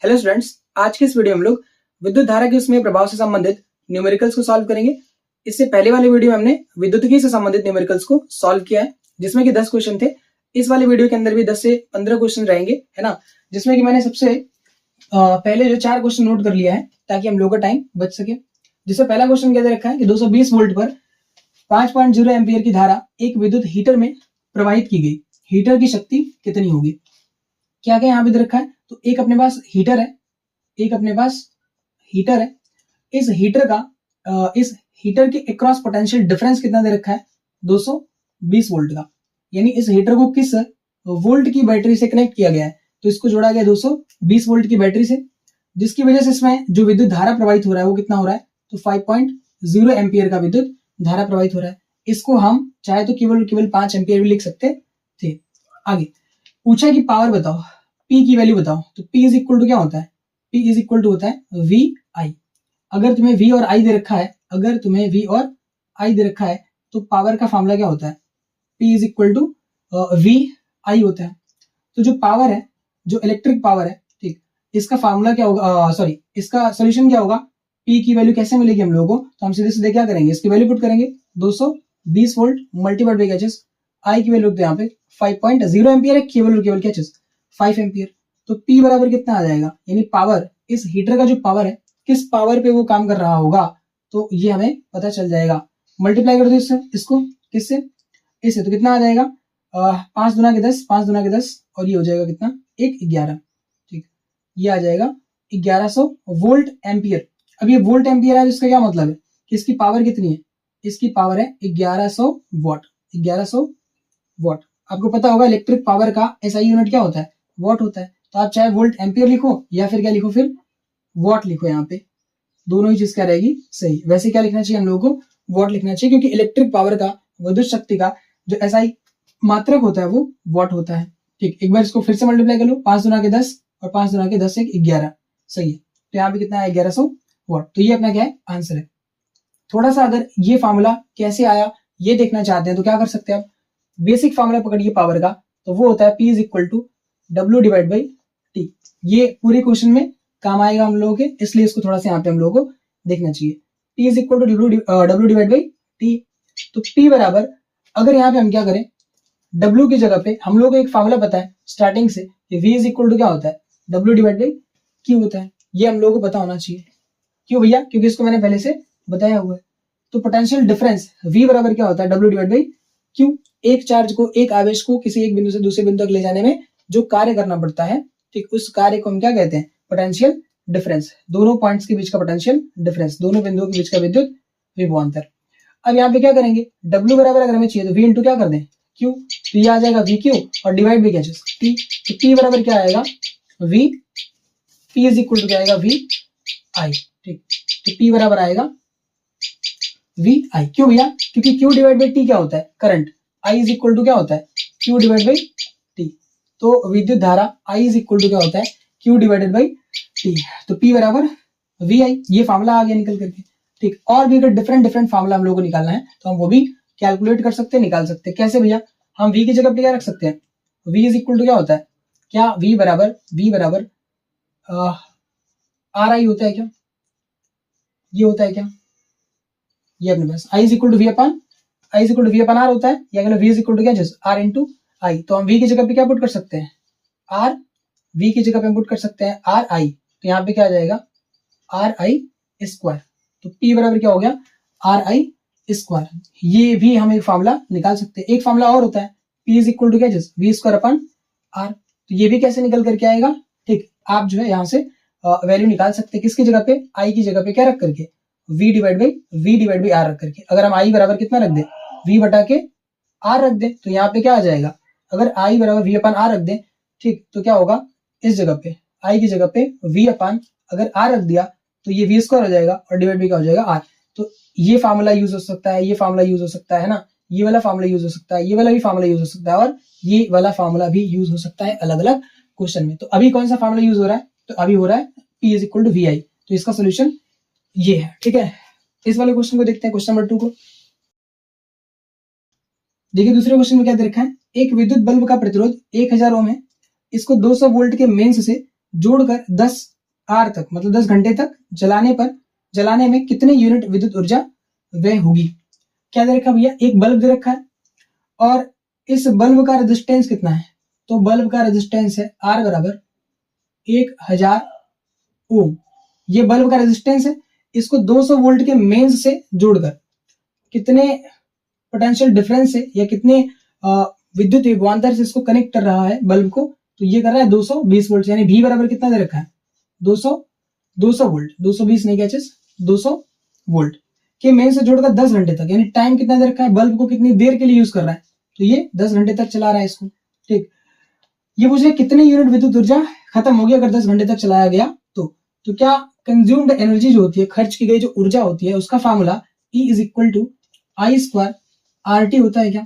Hello students, आज के इस वीडियो में हम लोग विद्युत धारा के उसमें प्रभाव से संबंधित न्यूमेरिकल्स को सॉल्व करेंगे। इससे पहले वाले वीडियो में हमने विद्युतिकी से संबंधित न्यूमेरिकल्स को सॉल्व किया है, जिसमें कि 10 क्वेश्चन थे। इस वाले वीडियो के अंदर भी 10 से 15 क्वेश्चन रहेंगे, है ना, जिसमें कि मैंने सबसे पहले जो 4 क्वेश्चन नोट कर लिया है ताकि हम लोग का टाइम बच सके। जिससे पहला क्वेश्चन क्या दे रखा है कि 220 वोल्ट पर 5.0 एम्पियर की धारा एक विद्युत हीटर में प्रवाहित की गई, हीटर की शक्ति कितनी होगी। क्या क्या यहाँ पे दे रखा है, तो एक अपने पास हीटर है, इस हीटर के अक्रॉस पोटेंशियल डिफरेंस कितना दे रखा है, 220 वोल्ट का। यानी इस हीटर को किस वोल्ट की बैटरी से कनेक्ट किया गया है, तो इसको जोड़ा गया 220 वोल्ट की बैटरी से, जिसकी वजह से इसमें जो विद्युत धारा प्रवाहित हो रहा है वो कितना हो रहा है, तो 5.0 एम्पियर का विद्युत धारा प्रवाहित हो रहा है। इसको हम चाहे तो केवल 5 एम्पियर भी लिख सकते थे। आगे पूछा कि पावर बताओ, P की वैल्यू बताओ, तो P इज इक्वल टू क्या होता है, P इज इक्वल टू होता है VI। अगर तुम्हें V और I दे रखा है, तो पावर का फॉर्मूला क्या होता है, P is equal to VI होता है। तो जो पावर है, जो इलेक्ट्रिक पावर है, ठीक, इसका फॉर्मूला क्या होगा, इसका सोल्यूशन क्या होगा, P की वैल्यू कैसे मिलेगी हम लोगों को, तो हम सीधे सीधे क्या करेंगे, इसकी वैल्यू पुट करेंगे 220 वोल्ट मल्टीप्लाइड बाय क्या, I की वैल्यू यहाँ पे 5.0 एम्पियर है, केवल क्या चीज 5 एम्पियर। तो P बराबर कितना आ जाएगा, यानी पावर, इस हीटर का जो पावर है किस पावर पे वो काम कर रहा होगा, तो ये हमें पता चल जाएगा। मल्टीप्लाई कर दो इसको किससे, इससे, तो कितना आ जाएगा 5 दुना के 10 और ये हो जाएगा कितना 11, ठीक, ये आ जाएगा 1100 वोल्ट एम्पियर। अब ये वोल्ट एम्पियर है, जिसका क्या मतलब है कि इसकी पावर कितनी है, इसकी पावर है 1100 वॉट। 1100 वॉट, आपको पता होगा इलेक्ट्रिक पावर का SI यूनिट क्या होता है, वॉट होता है। तो आप चाहे वोल्ट एम्पियर लिखो या फिर क्या लिखो, फिर वॉट लिखो, यहाँ पे दोनों ही चीज क्या रहेगी सही। वैसे क्या लिखना चाहिए हम लोगों को, वॉट लिखना चाहिए, क्योंकि इलेक्ट्रिक पावर का, विद्युत शक्ति का जो SI मात्रक होता है वो वॉट होता है। ठीक, एक बार इसको फिर से मल्टीप्लाई कर लो, 5 दुना के 10 और 5 दुना के 10 से 11, सही है। तो यहाँ पे कितना है 1100 वॉट। तो ये अपना क्या है आंसर है। थोड़ा सा अगर ये फॉर्मूला कैसे आया ये देखना चाहते हैं तो क्या कर सकते हैं आप, बेसिक फॉर्मूला पकड़िए पावर का, तो वो होता है P is equal to W divide by T. ये पूरे क्वेश्चन में काम आएगा हम लोगों के, इसलिए इसको थोड़ा सा यहाँ पे हम लोगों को देखना चाहिए। P is equal to W divide by T. तो P बराबर, अगर यहाँ पे हम क्या करें, W की जगह पे हम लोग को एक फॉर्मूला पता है स्टार्टिंग से कि V इज इक्वल टू क्या होता है, W डिवाइड बाई Q होता है। ये हम लोगों को पता होना चाहिए। क्यों भैया, क्योंकि इसको मैंने पहले से बताया हुआ है। तो पोटेंशियल डिफरेंस V बराबर क्या होता है, W डिवाइड बाई Q। एक चार्ज को, एक आवेश को किसी एक बिंदु से दूसरे बिंदु तक ले जाने में जो कार्य करना पड़ता है, ठीक, उस कार्य को हम क्या कहते हैं, पोटेंशियल डिफरेंस। दोनों पॉइंट्स के बीच का पोटेंशियल डिफरेंस, दोनों बिंदुओं के बीच का विद्युत विभवांतर। अब यहाँ पे क्या करेंगे, W बराबर अगर हमें चाहिए तो V इंटू क्या कर दें, Q, तो ये आ जाएगा VQ और डिवाइड भी क्या T। तो P बराबर क्या आएगा, P इज इक्वल टू क्या आएगा VI, ठीक। तो P बराबर आएगा VI। क्यों भैया, क्योंकि Q डिवाइड बाई T क्या होता है, current. I is equal to क्या होता है, Q डिवाइड बाई T। तो विद्युत धारा I इज इक्वल टू क्या होता है, Q डिवाइडेड बाई T। तो P बराबर VI, ये फॉर्मूला आ गया निकल करके, ठीक। और भी अगर डिफरेंट फॉर्मूला हम लोग को निकालना है तो हम वो भी कैलकुलेट कर सकते हैं, निकाल सकते हैं। कैसे भैया, हम V की जगह पे क्या रख सकते हैं, V इज इक्वल टू क्या होता है, क्या V बराबर RI होता है क्या, ये होता है क्या, ये अपने पास I is equal to V upon R होता है, या V इज इक्वल टू क्या R इंटू I। तो हम V की जगह पे क्या पुट कर सकते हैं, V की जगह पे हम पुट कर सकते हैं RI। तो यहाँ पे क्या आ जाएगा RI स्क्वायर। तो P बराबर क्या हो गया RI स्क्वायर। ये भी हम एक फॉर्मूला निकाल सकते हैं। एक फॉर्मूला और होता है P इज इक्वल टू क्या V स्क्वायर अपन R। तो ये भी कैसे निकल करके आएगा, ठीक, आप जो है यहाँ से वैल्यू निकाल सकते हैं। किसकी जगह पे, I की जगह पे क्या रख करके, V डिवाइड बाई R रख करके। अगर हम I बराबर कितना रख दे, V बटा के R रख दे, तो यहाँ पे क्या आ जाएगा, अगर I बराबर V अपन R रख दे, ठीक, तो क्या होगा, इस जगह पे I की जगह पे V अपन अगर R रख दिया तो ये V स्क्वायर हो जाएगा और डिवाइड बाई क्या हो जाएगा R। तो ये फॉर्मूला यूज हो सकता है, ये फॉर्मूला यूज हो सकता है ना, ये वाला फॉर्मूला यूज हो सकता है, ये वाला भी फॉर्मूला यूज हो सकता है, और ये वाला फॉर्मूला भी यूज हो सकता है अलग अलग क्वेश्चन में। तो अभी कौन सा फॉर्मूला यूज हो रहा है, तो अभी हो रहा है P is equal to VI। तो इसका सोल्यूशन ये है, ठीक है। इस वाले क्वेश्चन को देखते हैं, क्वेश्चन नंबर 2 को देखिए। दूसरे क्वेश्चन में क्या दे रखा है, एक विद्युत बल्ब का प्रतिरोध 1000 ओम है, इसको 200 वोल्ट के मेंस से जोड़कर 10 आर तक मतलब 10 घंटे तक जलाने में कितने यूनिट विद्युत ऊर्जा व्यय होगी। क्या दे रखा है भैया, एक बल्ब दे रखा है और इस बल्ब का रेजिस्टेंस कितना है, तो बल्ब का रेजिस्टेंस है आर बराबर 1000 ओम। ये बल्ब का रेजिस्टेंस है, इसको 200 वोल्ट के मेंस से जोड़कर कितने पोटेंशियल डिफरेंस से या कितने विद्युत विभवांतर से इसको कनेक्ट कर रहा है बल्ब को, तो ये कर रहा है 220 वोल्ट, यानी V बराबर कितना दे रखा है 200 वोल्ट, 220 नहीं कैचेस 200 वोल्ट के मेन से जोड़कर 10 घंटे तक, यानी टाइम कितना दे रखा है, बल्ब को कितनी देर के लिए यूज कर रहा है, तो ये 10 घंटे तक चला रहा है इसको। ठीक, ये पूछ रहे कितने यूनिट विद्युत ऊर्जा खत्म होगी अगर 10 घंटे तक चलाया गया तो क्या कंज्यूम्ड एनर्जी जो होती है, खर्च की गई जो ऊर्जा होती है, उसका formula E is equal to I square RT होता है क्या,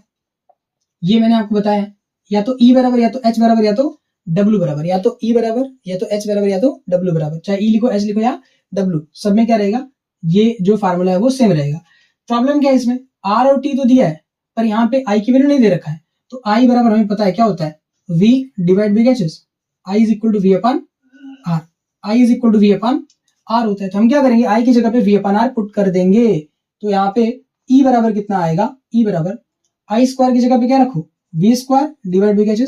ये मैंने आपको बताया, या तो E बराबर या तो H बराबर या तो W बराबर, या तो E बराबर या तो H बराबर या तो W बराबर, चाहे E लिखो H लिखो या W, सब में क्या रहेगा, ये जो फार्मूला है वो सेम रहेगा। प्रॉब्लम क्या है इसमें, R और T तो दिया है पर यहाँ पे I की वैल्यू नहीं दे रखा है, तो I बराबर हमें पता है क्या होता है V divide by H, I is equal to V upon R, I is equal to V upon R होता है, तो हम क्या करेंगे I की जगह पे V अपॉन R पुट कर देंगे, तो यहाँ पे E बराबर कितना आएगा, E बराबर I स्क्वायर की जगह पे क्या रखो V square divide by H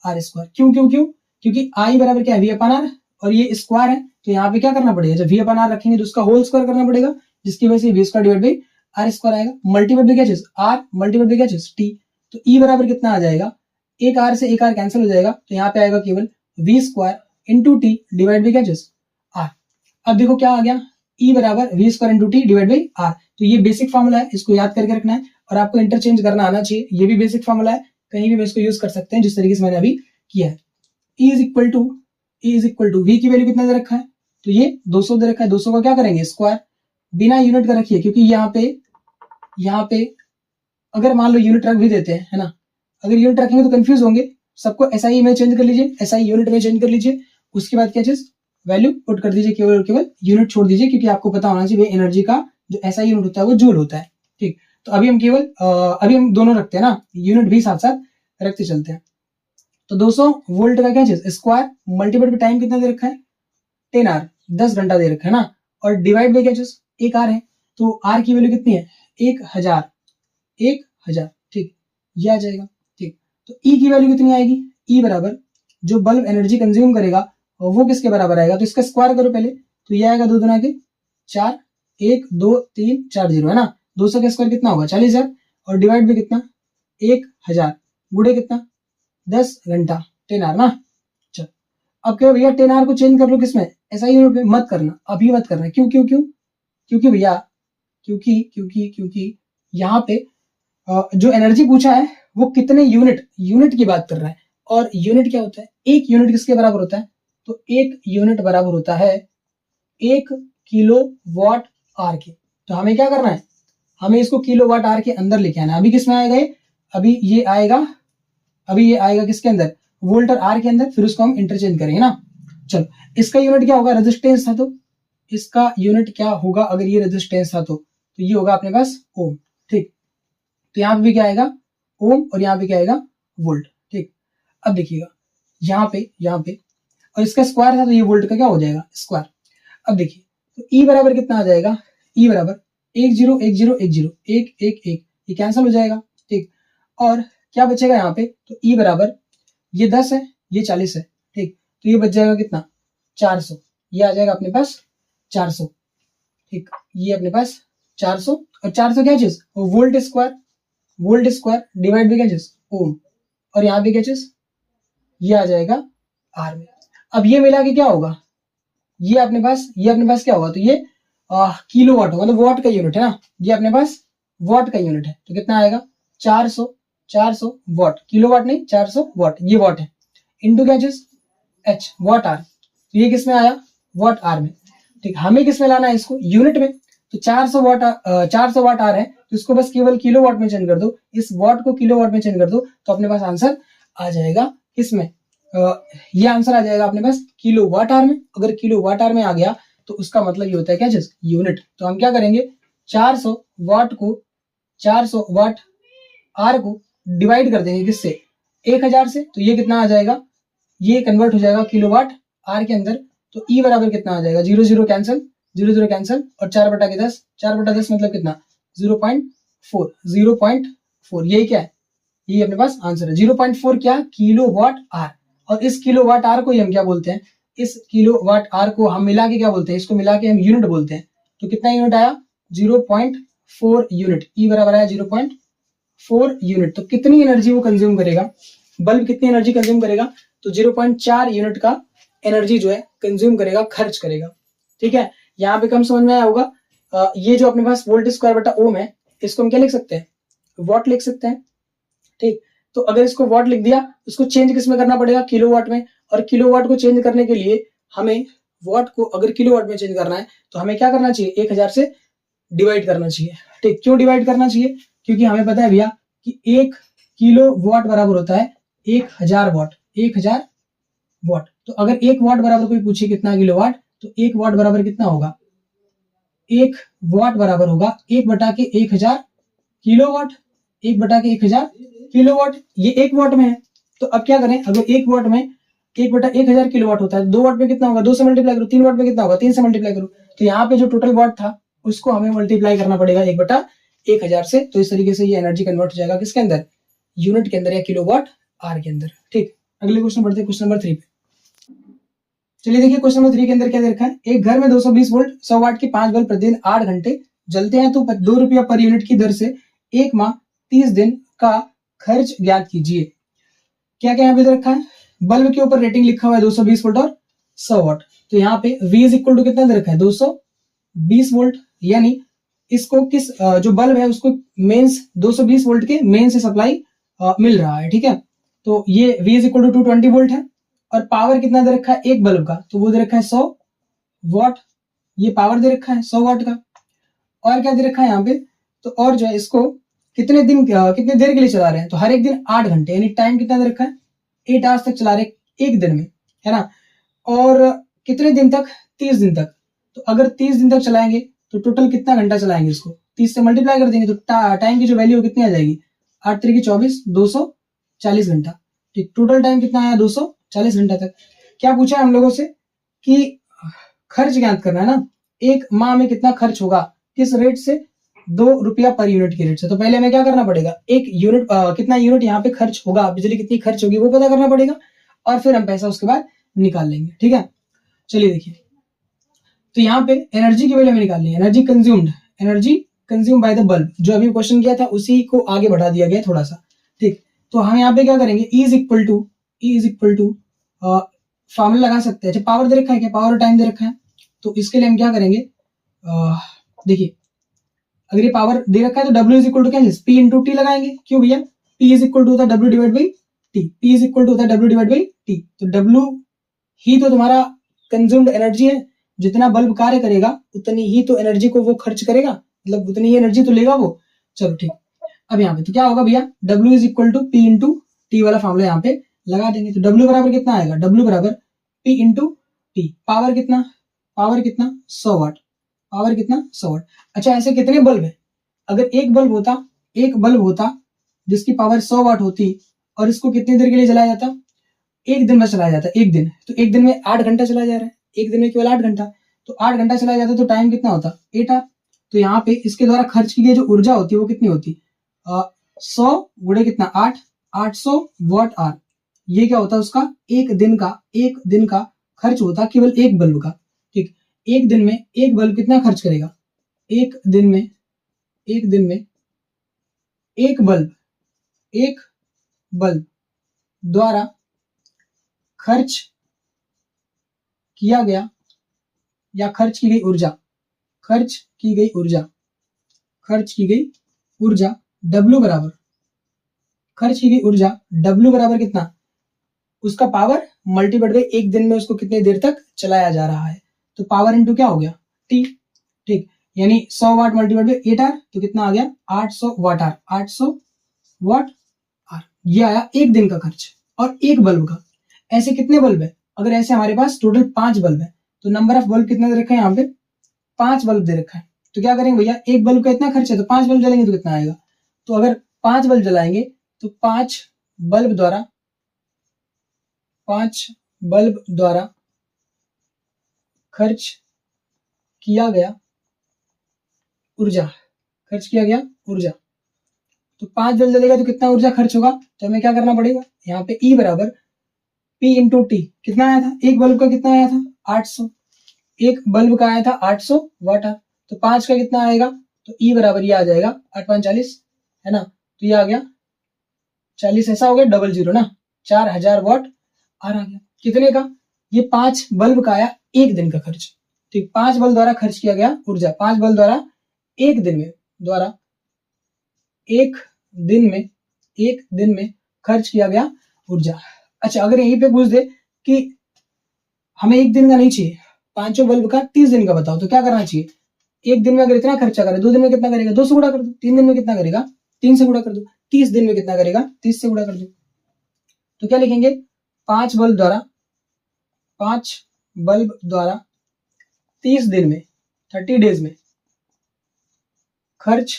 R square, क्यों क्यों क्यों, क्योंकि I बराबर क्या है V अपॉन R और ये स्क्वायर है, तो यहाँ पे क्या करना पड़ेगा, जब V अपॉन R रखेंगे तो उसका होल स्क्वायर करना पड़ेगा, जिसकी वजह से V square divide by R square आएगा, multiple by H R multiple by H T, तो E बराबर कितना आ जाएगा, एक R से एक R कैंसिल हो जाएगा, तो यहाँ पे आएगा केवल V square into T divide by H R। अब देखो क्या आ गया, E बराबर V square into T divide by R, तो ये बेसिक फॉर्मूला है, इसको याद करके रखना है और आपको इंटरचेंज करना आना चाहिए, ये भी बेसिक फॉर्मूला है, कहीं भी इसको यूज कर सकते हैं जिस तरीके से मैंने अभी किया है। E is equal to V की वैल्यू कितना दे रखा है, तो ये 200 दे रखा है, 200 का क्या करेंगे स्क्वायर, बिना यूनिट का रखिए, क्योंकि यहाँ पे अगर मान लो यूनिट रख भी देते हैं, है ना, अगर यूनिट रखेंगे तो कंफ्यूज होंगे, सबको SI में चेंज कर लीजिए, SI यूनिट में चेंज कर लीजिए, उसके बाद क्या चीज वैल्यू पुट कर दीजिए, केवल यूनिट छोड़ दीजिए, क्योंकि आपको पता होना चाहिए एनर्जी का जो SI यूनिट होता है वो जूल होता है। ठीक, तो अभी हम दोनों रखते हैं ना, यूनिट भी साथ साथ रखते चलते हैं, तो 200 वोल्ट का क्या चीज स्क्वायर मल्टीपल पे टाइम कितना दे रखा है 10 आवर, 10 घंटा दे रखा है ना, और डिवाइड बाई क्या चीज एक आर है, तो आर की वैल्यू कितनी है 1000, ठीक, ये आ जाएगा। ठीक, तो E की वैल्यू कितनी आएगी, E बराबर जो बल्ब एनर्जी कंज्यूम करेगा वो किसके बराबर आएगा, तो इसका स्क्वायर करो पहले, तो ये आएगा 2 दुना के 4, 1 2 3 4 0 है ना, 200 का स्क्वायर कितना होगा 40,000 और डिवाइड भी कितना 1000 गुड़े कितना 10 घंटा 10 आवर ना। चल अब क्या भैया 10 आवर को चेंज कर लो किसमें SI यूनिट में, मत करना अभी मत करना, क्यों क्यों क्यों, क्योंकि भैया क्योंकि यहाँ पे जो एनर्जी पूछा है वो कितने यूनिट की बात कर रहा है, और यूनिट क्या होता है, एक यूनिट किसके बराबर होता है, तो एक यूनिट बराबर होता है 1 किलोवाट आर के, तो हमें क्या करना है, हमें इसको किलोवाट आर के अंदर लेके आना है। अभी किसमें आएगा ये, अभी ये आएगा किसके अंदर, वोल्ट और आर के अंदर, फिर उसको हम इंटरचेंज करेंगे ना। चलो इसका यूनिट क्या होगा, रेजिस्टेंस था, तो इसका यूनिट क्या होगा अगर ये रेजिस्टेंस था तो ये होगा अपने पास ओम। ठीक, तो यहाँ पे भी क्या आएगा ओम और यहाँ पे क्या आएगा वोल्ट। ठीक, अब देखिएगा यहाँ पे और इसका स्क्वायर था तो ये वोल्ट का क्या हो जाएगा स्क्वायर। अब देखिए तो E बराबर कितना आ जाएगा, E बराबर 1 0 1 0 1 0 1 1 1, ये कैंसिल हो जाएगा। ठीक, और क्या बचेगा यहाँ पे, तो E बराबर ये 10 है ये 40 है। ठीक, तो ये बच जाएगा कितना 400, ये आ जाएगा अपने पास 400। ठीक, ये अपने पास 400 और 400 क्या चीज वोल्ट स्क्वायर डिवाइड बाई क्या चीज ओम, और यहाँ पे क्या चीज ये आ जाएगा आर में। अब ये मिला के क्या होगा, ये अपने पास क्या होगा, तो ये किलोवाट होगा, मतलब वाट का यूनिट है ना, ये अपने पास वाट का यूनिट है, तो कितना आएगा 400 वाट, किलोवाट नहीं 400 वाट, ये वाट है, इंटू क्या चीज एच वाट आर, तो ये किसमें आया वाट आर में। ठीक, हमें किसमें लाना है इसको यूनिट में, तो 400 वाट आर है, तो इसको बस केवल किलोवाट में चेंज कर दो, इस वाट को किलोवाट में चेंज कर दो, तो अपने पास आंसर आ जाएगा किसमें, ये आंसर आ जाएगा अपने पास किलोवाट आर में। अगर किलोवाट आर में आ गया तो उसका मतलब ये होता है क्या चीज यूनिट, तो हम क्या करेंगे 400 वाट आर को डिवाइड कर देंगे किससे 1000 से, तो ये कितना आ जाएगा, ये कन्वर्ट हो जाएगा किलोवाट आर के अंदर, तो ई बराबर कितना आ जाएगा, 0 0 कैंसिल, 0 0 कैंसिल, और 4/10, 4/10 मतलब कितना, 0.4, 0.4, यही क्या है, ये अपने पास आंसर है। 0.4 क्या, किलो वाट आर। और इस किलो वाट आर को ही हम क्या बोलते हैं, इस किलो वाट आर को हम मिला के क्या बोलते हैं, इसको मिला के हम यूनिट बोलते हैं। तो कितना यूनिट आया, 0.4 यूनिट, ई बराबर आया 0.4 यूनिट। तो कितनी एनर्जी वो कंज्यूम करेगा, बल्ब कितनी एनर्जी कंज्यूम करेगा, तो 0.4 यूनिट का एनर्जी जो है कंज्यूम करेगा, खर्च करेगा। ठीक है, यहाँ पे कम समझ में आया होगा। ये जो अपने पास वोल्ट स्क्वायर बटा ओम है, इसको हम क्या लिख सकते हैं, वॉट लिख सकते हैं। ठीक, तो अगर इसको वॉट लिख दिया, इसको चेंज किस में करना पड़ेगा, किलोवाट में। और किलोवाट को चेंज करने के लिए हमें वॉट को अगर किलोवाट में चेंज करना है तो हमें क्या करना चाहिए, 1000 से डिवाइड करना चाहिए। ठीक, क्यों डिवाइड करना चाहिए, क्योंकि हमें पता है भैया कि 1 किलो वाट बराबर होता है 1000 वाट, 1000 वाट। तो अगर 1 वाट बराबर कोई पूछे कितना किलो वाट, तो 1 वाट बराबर कितना होगा, 1 वाट बराबर होगा 1/1000 किलोवाट, 1/1000 किलोवाट। ये 1 वाट में है, तो अब क्या करें, अगर 1 वाट में 1/1000 किलोवाट होता है, 2 वाट में कितना होगा, 2 से मल्टीप्लाई करो, 3 वाट में कितना होगा, 3 से मल्टीप्लाई करो। तो यहाँ पे जो टोटल वाट था उसको हमें मल्टीप्लाई करना पड़ेगा 1/1000 से। तो इस तरीके से ये एनर्जी कन्वर्ट हो जाएगा किसके अंदर, यूनिट के अंदर या किलोवाट आर के अंदर। ठीक, अगले क्वेश्चन बढ़ते हैं, क्वेश्चन नंबर 3 पे। चलिए देखिए क्वेश्चन नंबर 3 के अंदर क्या दे रखा है, एक घर में 220 वोल्ट 100 वाट की 5 बल्ब प्रतिदिन 8 घंटे जलते हैं, तो 2 रुपया पर यूनिट की दर से 1 माह 30 दिन का खर्च ज्ञात कीजिए। क्या क्या यहाँ पे दे रखा है, बल्ब के ऊपर रेटिंग लिखा हुआ है 220 वोल्ट और 100 वाट। तो यहाँ पे V इज इक्वल टू कितना दे रखा है, 220 वोल्ट। यानी इसको किस जो बल्ब है उसको मेंस 220 वोल्ट के मेन से सप्लाई मिल रहा है। ठीक है, तो ये V is equal to 220 volt है। और पावर कितना दे रखा है एक बल्ब का, तो वो दे रखा है 100 वाट, ये पावर दे रखा है 100 वाट का। और क्या दे रखा है यहाँ पे, तो और जो है इसको कितने दिन कितने देर के लिए चला रहे हैं, तो हर एक दिन 8 घंटे, यानी टाइम कितना दे रखा है 8 आवर्स तक चला रहे एक दिन में, है ना। और कितने दिन तक, 30 दिन तक। तो अगर 30 दिन तक चलाएंगे तो टोटल कितना घंटा चलाएंगे, इसको 30 से मल्टीप्लाई कर देंगे तो टाइम की जो वैल्यू कितनी आ जाएगी, 8 3 24, 240 घंटा। ठीक, टोटल टाइम कितना आया, 240 घंटा तक। क्या पूछा है हम लोगों से कि खर्च ज्ञात करना है ना, एक माह में कितना खर्च होगा, किस रेट से, 2 रुपया पर यूनिट के रेट से। तो पहले हमें क्या करना पड़ेगा, एक यूनिट कितना यूनिट यहाँ पे खर्च होगा, बिजली कितनी खर्च होगी वो पता करना पड़ेगा, और फिर हम पैसा उसके बाद निकाल लेंगे। ठीक है, चलिए देखिए, तो यहाँ पे एनर्जी की वैल्यू हमें निकालनी है, energy consume by the bulb, जो अभी क्वेश्चन किया था उसी को आगे बढ़ा दिया गया थोड़ा सा। ठीक, तो हम यहाँ पे क्या करेंगे, E is equal to formula लगा सकते हैं। अच्छा, पावर दे रखा है क्या, पावर टाइम दे रखा है, तो इसके लिए हम क्या करेंगे, देखिए अगर ये पावर दे रखा है तो W इज इक्वल टू क्या, P इंटू टी लगाएंगे। क्यों भैया, P इज इक्वल टू होता है W divide by T, P is equal to होता है W डिवाइड बाई टी। तो W ही तो तुम्हारा कंज्यूम्ड एनर्जी है, जितना बल्ब कार्य करेगा उतनी ही तो एनर्जी को वो खर्च करेगा, मतलब उतनी ही एनर्जी तो लेगा वो। चलो ठीक, अब यहाँ पे तो क्या होगा भैया, W is equal to P into T वाला फॉर्मूला यहाँ पे लगा देंगे। तो W बराबर कितना आएगा, W बराबर P इंटू टी। पावर कितना, 100 वाट, पावर कितना 100 वाट। अच्छा, ऐसे कितने बल्ब है, अगर एक बल्ब होता जिसकी पावर 100 वाट होती, और इसको कितनी देर के लिए चलाया जाता, एक दिन में चलाया जाता, एक दिन। तो एक दिन में 8 घंटा चला जा रहा है, एक दिन में केवल 8 घंटा, तो 8 घंटा चलाया जाता तो टाइम कितना होता, 8 आवर। तो यहाँ पे इसके द्वारा खर्च की गई जो ऊर्जा होती है वो कितनी होती, 100 गुणे कितना 8, 800 वाट आवर। ये क्या होता है उसका एक दिन का खर्च होता केवल एक बल्ब का। ठीक, एक दिन में एक बल्ब कितना खर्च करेगा, एक दिन में एक बल्ब द्वारा खर्च किया गया या खर्च की गई ऊर्जा W बराबर, खर्च की गई ऊर्जा W बराबर कितना, उसका पावर मल्टीप्लाइड बाई एक दिन में उसको कितनी देर तक चलाया जा रहा है। तो पावर इंटू क्या हो गया, T। ठीक, यानी 100 वाट मल्टीप्लाइड बाई 8 आवर, तो कितना आ गया 800 वाट आवर, 800 वाट आवर। ये आया एक दिन का खर्च, और एक बल्ब का। ऐसे कितने बल्ब है, अगर ऐसे हमारे पास टोटल 5 बल्ब है, तो नंबर ऑफ बल्ब कितना दे रखा है यहाँ पे, 5 बल्ब दे रखा है। तो क्या करेंगे भैया, एक बल्ब का इतना खर्च है तो 5 बल्ब जलेंगे तो कितना आएगा, तो अगर 5 बल्ब जलाएंगे तो 5 बल्ब द्वारा खर्च किया गया ऊर्जा, खर्च किया गया ऊर्जा। तो 5 बल्ब जलेगा तो कितना ऊर्जा खर्च होगा, तो हमें क्या करना पड़ेगा, यहाँ पे E बराबर P इंटू टी, कितना आया था, एक बल्ब का कितना आया था 800, एक बल्ब का आया था 800 वाट आवर, तो 5 का कितना आएगा, तो E बराबर ये आ जाएगा 8×40 है ना, तो ये आ गया 40, ऐसा हो गया 00 ना, 4000 वाट आर आ गया। कितने का, ये 5 बल्ब का आया एक दिन का खर्च, ठीक, 5 बल्ब द्वारा खर्च किया गया ऊर्जा, 5 बल्ब द्वारा एक दिन में, द्वारा एक दिन में खर्च किया गया ऊर्जा। अच्छा, अगर यहीं पे पूछ दे कि हमें एक दिन का नहीं चाहिए, 5 बल्ब का 30 दिन का बताओ, तो क्या करना चाहिए, एक दिन में अगर इतना खर्चा करे, 2 दिन में कितना करेगा, 2 से गुणा कर दो, 3 दिन में कितना करेगा, 3 से गुणा कर दो, 30 दिन में कितना करेगा, 30 से गुणा कर दो। तो क्या लिखेंगे, 5 बल्ब द्वारा 30 दिन में, 30 डेज में खर्च